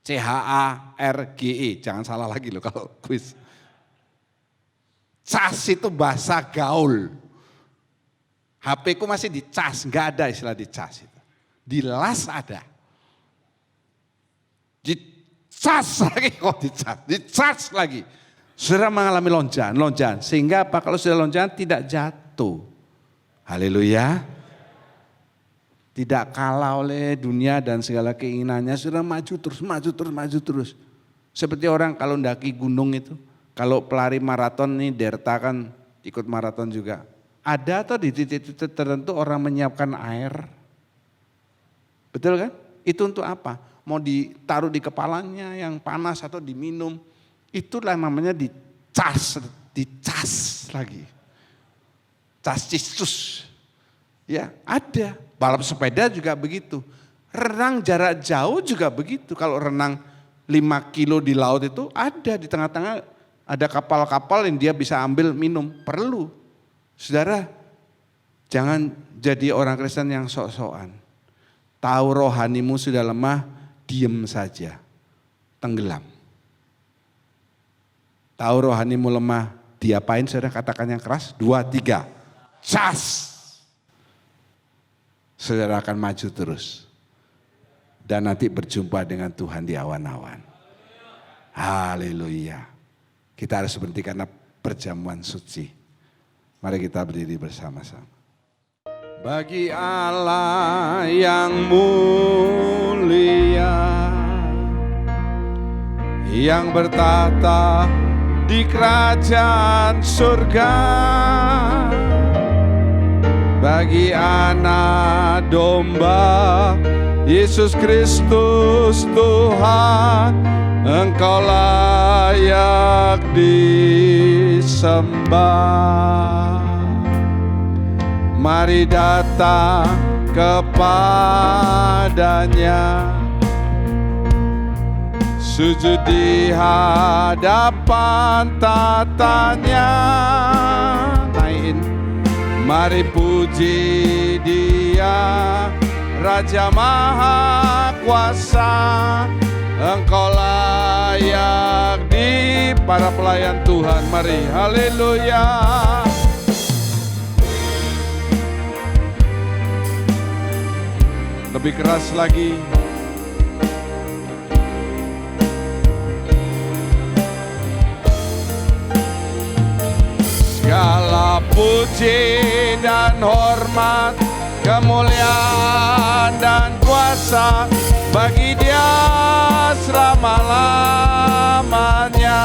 CHARGE, jangan salah lagi loh kalau kuis. Charge itu bahasa gaul. HP ku masih di charge, enggak ada istilah di charge itu. Di las ada. Di charge lagi kok di charge lagi. Saudara mengalami lonjaan. Sehingga apa? Kalau sudah lonjaan tidak jatuh. Haleluya. Tidak kalah oleh dunia dan segala keinginannya. Saudara maju terus. Seperti orang kalau mendaki gunung itu. Kalau pelari maraton nih, Derta kan ikut maraton juga. Ada atau di titik-titik tertentu orang menyiapkan air. Betul kan? Itu untuk apa? Mau ditaruh di kepalanya yang panas atau diminum. Itulah namanya dicas lagi. Cascisus. Ya, ada. Balap sepeda juga begitu. Renang jarak jauh juga begitu. Kalau renang 5 kilo di laut itu ada di tengah-tengah ada kapal-kapal yang dia bisa ambil minum. Perlu. Saudara, jangan jadi orang Kristen yang sok-sokan. Tahu rohanimu sudah lemah, diem saja, tenggelam. Tahu rohanimu lemah, diapain saudara, katakan yang keras, 2, 3, cas. Saudara akan maju terus. Dan nanti berjumpa dengan Tuhan di awan-awan. Haleluya. Kita harus berhenti karena perjamuan suci. Mari kita berdiri bersama-sama. Bagi Allah yang mulia, yang bertata di kerajaan surga, bagi anak domba Yesus Kristus Tuhan, Engkau layak disembah. Mari datang kepadanya sujud di hadapan tatanya. Naikin. Mari puji Dia, Raja Maha Kuasa. Engkau layak di para pelayan Tuhan. Mari, haleluya. Lebih keras lagi. Segala puji dan hormat, kemuliaan dan kuasa bagi Dia selama-lamanya.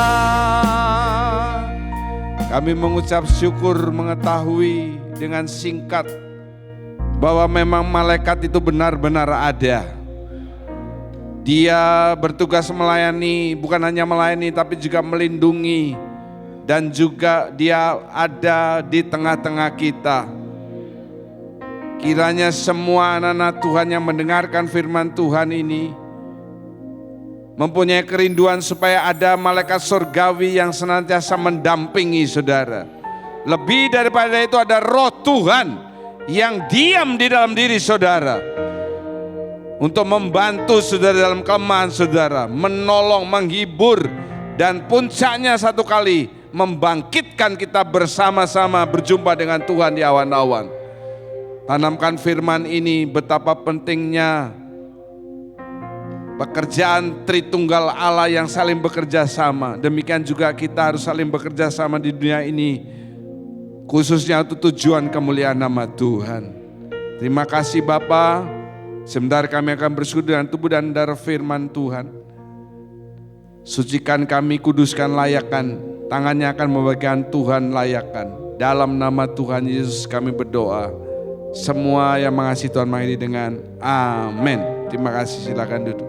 Kami mengucap syukur mengetahui dengan singkat bahwa memang malaikat itu benar-benar ada. Dia bertugas melayani, bukan hanya melayani tapi juga melindungi. Dan juga Dia ada di tengah-tengah kita. Kiranya semua anak-anak Tuhan yang mendengarkan firman Tuhan ini mempunyai kerinduan supaya ada malaikat surgawi yang senantiasa mendampingi saudara. Lebih daripada itu ada roh Tuhan yang diam di dalam diri saudara untuk membantu saudara dalam kelemahan saudara, menolong, menghibur, dan puncaknya satu kali membangkitkan kita bersama-sama berjumpa dengan Tuhan di awan-awan. Tanamkan firman ini, betapa pentingnya pekerjaan Tritunggal Allah yang saling bekerja sama. Demikian juga kita harus saling bekerja sama di dunia ini, khususnya untuk tujuan kemuliaan nama Tuhan. Terima kasih Bapa. Sebentar kami akan bersekutu dengan tubuh dan darah firman Tuhan. Sucikan kami, kuduskan, layakkan. Tangannya akan membagikan Tuhan layakkan. Dalam nama Tuhan Yesus kami berdoa. Semua yang mengasihi Tuhan mengakhiri dengan amin. Terima kasih, silakan duduk.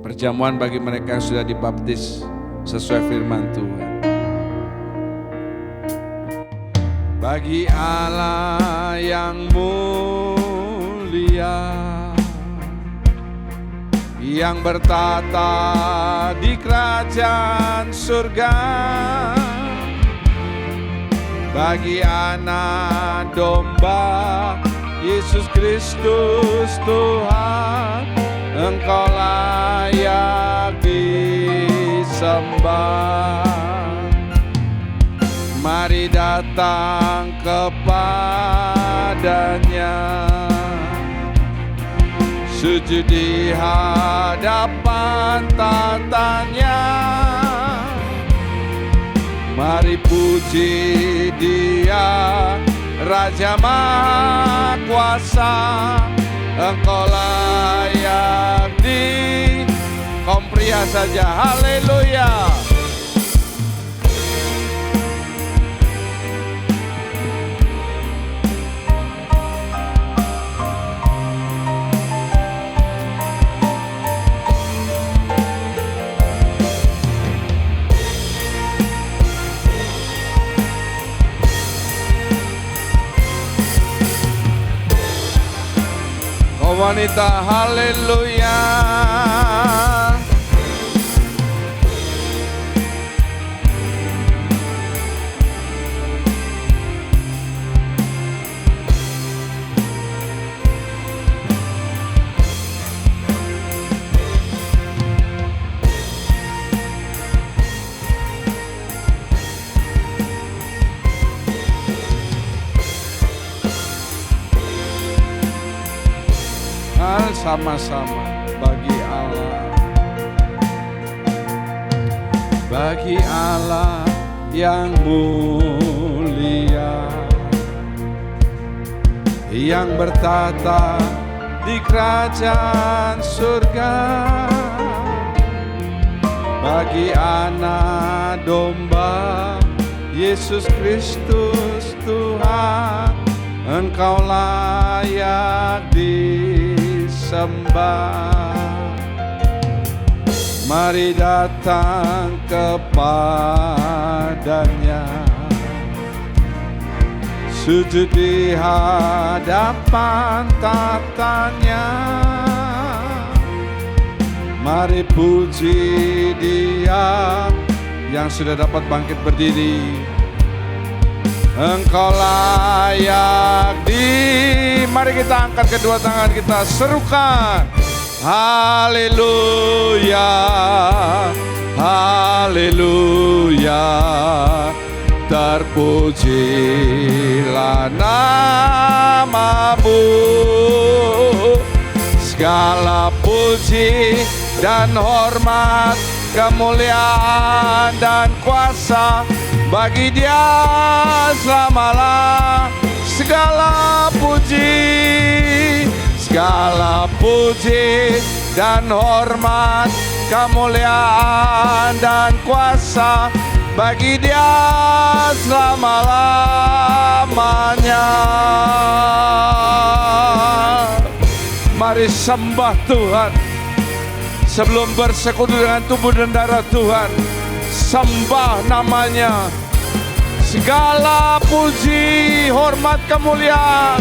Perjamuan bagi mereka yang sudah dibaptis sesuai firman Tuhan. Bagi Allah yang mulia, yang bertata di kerajaan surga, bagi anak domba Yesus Kristus Tuhan, Engkau layak disembah. Mari datang kepadanya, sujud di hadapan tatanya. Mari puji Dia, Raja Maha Kuasa. Engkau layak di kaum pria saja, haleluya. Wanita, haleluya. Sama-sama bagi Allah, bagi Allah yang mulia, yang bertata di kerajaan surga, bagi anak domba Yesus Kristus Tuhan, Engkau layak disembah. Mari datang kepadanya, sujud di hadapan tatanya. Mari puji Dia. Yang sudah dapat bangkit berdiri, Engkau layak mari kita angkat kedua tangan, kita serukan haleluya, haleluya. Terpujilah nama-Mu, segala puji dan hormat, kemuliaan dan kuasa bagi Dia selamalah. Segala puji dan hormat, kemuliaan dan kuasa bagi Dia selama-lamanya. Mari sembah Tuhan. Sebelum bersekutu dengan tubuh dan darah Tuhan, sembah namanya. Segala puji, hormat, kemuliaan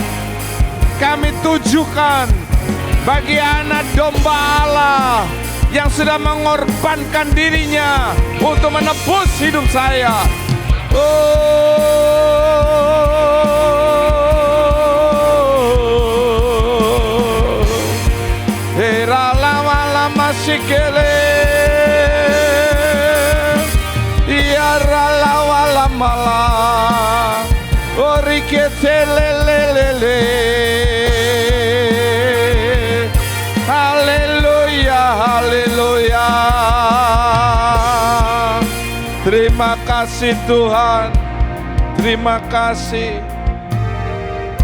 kami tujukan bagi anak domba Allah yang sudah mengorbankan dirinya untuk menebus hidup saya. Sikele ya rala mala oriketelelele. Haleluya, haleluya. Terima kasih Tuhan, terima kasih.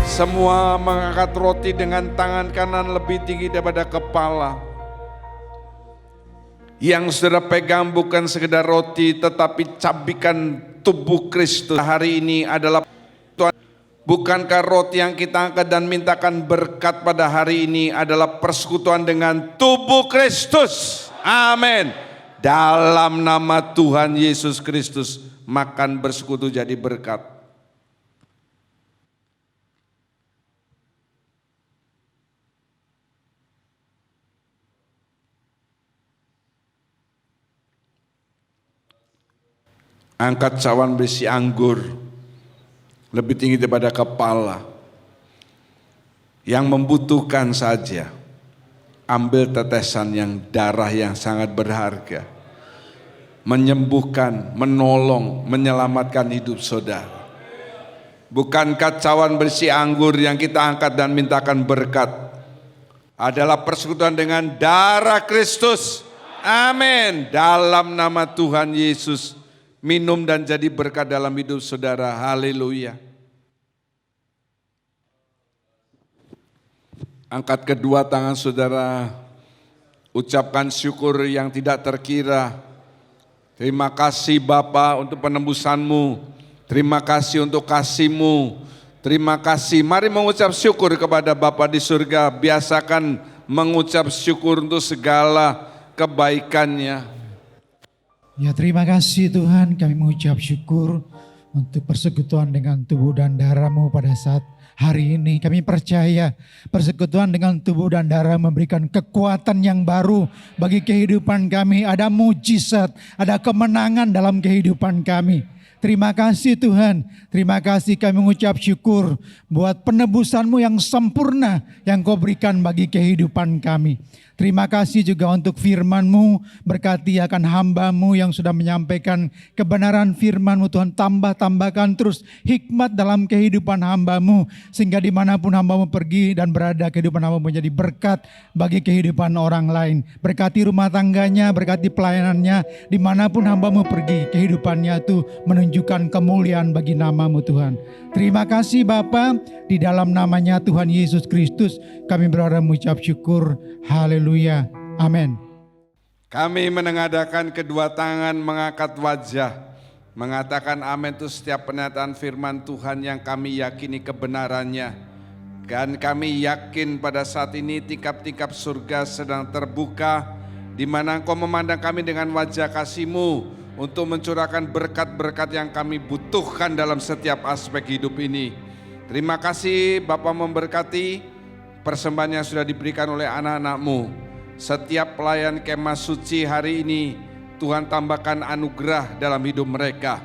Semua mengangkat roti dengan tangan kanan lebih tinggi daripada kepala. Yang saudara pegang bukan sekedar roti, tetapi cabikan tubuh Kristus. Hari ini adalah Tuhan. Bukankah roti yang kita angkat dan mintakan berkat pada hari ini adalah persekutuan dengan tubuh Kristus? Amin. Dalam nama Tuhan Yesus Kristus, makan bersekutu jadi berkat. Angkat cawan berisi anggur lebih tinggi daripada kepala. Yang membutuhkan saja ambil tetesan yang darah yang sangat berharga, menyembuhkan, menolong, menyelamatkan hidup saudara. Bukankah cawan berisi anggur yang kita angkat dan mintakan berkat adalah persekutuan dengan darah Kristus? Amin. Dalam nama Tuhan Yesus, minum dan jadi berkat dalam hidup saudara. Haleluya. Angkat kedua tangan saudara, ucapkan syukur yang tidak terkira. Terima kasih Bapa untuk penembusan-Mu. Terima kasih untuk kasih-Mu. Terima kasih. Mari mengucap syukur kepada Bapa di surga. Biasakan mengucap syukur untuk segala kebaikan-Nya. Ya, terima kasih Tuhan, kami mengucap syukur untuk persekutuan dengan tubuh dan darah-Mu pada saat hari ini. Kami percaya persekutuan dengan tubuh dan darah memberikan kekuatan yang baru bagi kehidupan kami. Ada mujizat, ada kemenangan dalam kehidupan kami. Terima kasih Tuhan, terima kasih kami mengucap syukur buat penebusan-Mu yang sempurna yang Kau berikan bagi kehidupan kami. Terima kasih juga untuk firman-Mu, berkati akan hamba-Mu yang sudah menyampaikan kebenaran firman-Mu Tuhan. Tambahkan terus hikmat dalam kehidupan hamba-Mu, sehingga dimanapun hamba-Mu pergi dan berada, kehidupan hamba-Mu menjadi berkat bagi kehidupan orang lain. Berkati rumah tangganya, berkati pelayanannya, dimanapun hamba-Mu pergi, kehidupannya itu menunjukkan kemuliaan bagi nama-Mu Tuhan. Terima kasih Bapa, di dalam namanya Tuhan Yesus Kristus kami berdoa mengucap syukur. Haleluya. Amin. Kami menengadahkan kedua tangan, mengangkat wajah, mengatakan amin itu setiap pernyataan firman Tuhan yang kami yakini kebenarannya. Dan kami yakin pada saat ini tingkap-tingkap surga sedang terbuka, di mana Engkau memandang kami dengan wajah kasih-Mu untuk mencurahkan berkat-berkat yang kami butuhkan dalam setiap aspek hidup ini. Terima kasih Bapa memberkati persembahan yang sudah diberikan oleh anak-anak-Mu. Setiap pelayan kemah suci hari ini, Tuhan tambahkan anugerah dalam hidup mereka.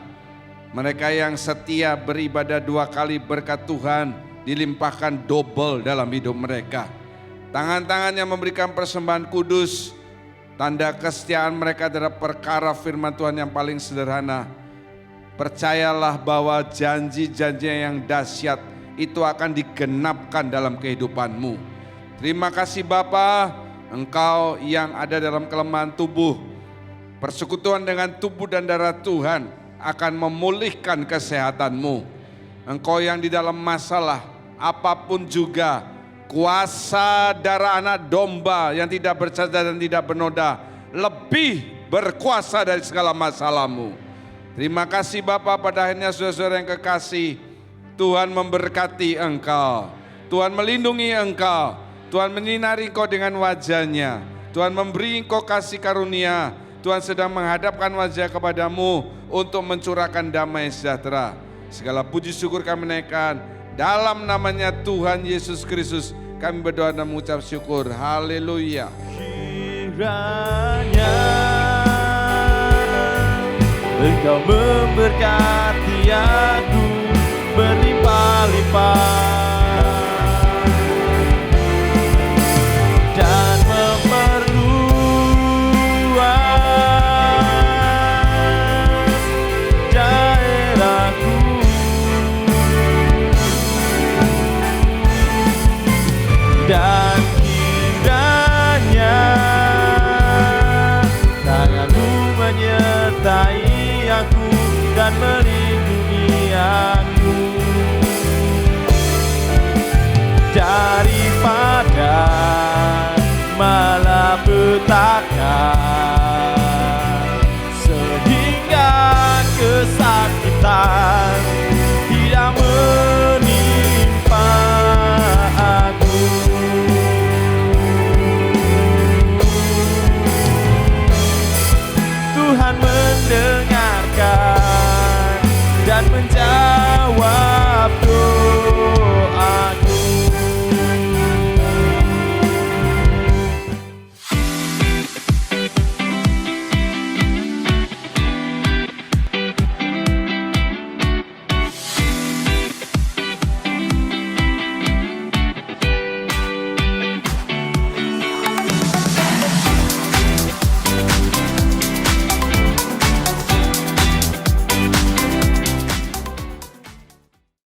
Mereka yang setia beribadah 2 kali, berkat Tuhan dilimpahkan double dalam hidup mereka. Tangan-tangan yang memberikan persembahan kudus, tanda kesetiaan mereka terhadap perkara firman Tuhan yang paling sederhana. Percayalah bahwa janji-janji yang dahsyat itu akan digenapkan dalam kehidupanmu. Terima kasih Bapa, Engkau yang ada dalam kelemahan tubuh, persekutuan dengan tubuh dan darah Tuhan akan memulihkan kesehatanmu. Engkau yang di dalam masalah apapun juga, kuasa darah anak domba yang tidak bercacat dan tidak bernoda lebih berkuasa dari segala masalahmu. Terima kasih Bapa, pada akhirnya saudara-saudara yang kekasih, Tuhan memberkati engkau, Tuhan melindungi engkau, Tuhan menyinari engkau dengan wajah-Nya, Tuhan memberi engkau kasih karunia, Tuhan sedang menghadapkan wajah kepadamu untuk mencurahkan damai sejahtera. Segala puji syukur kami naikkan dalam namanya Tuhan Yesus Kristus. Kami berdoa dan mengucap syukur. Haleluya. Kiranya Engkau memberkati aku berlimpah-limpah dan memperluas daerahku, dan kiranya tangan-Mu menyertai aku dan melindungi aku daripada malapetaka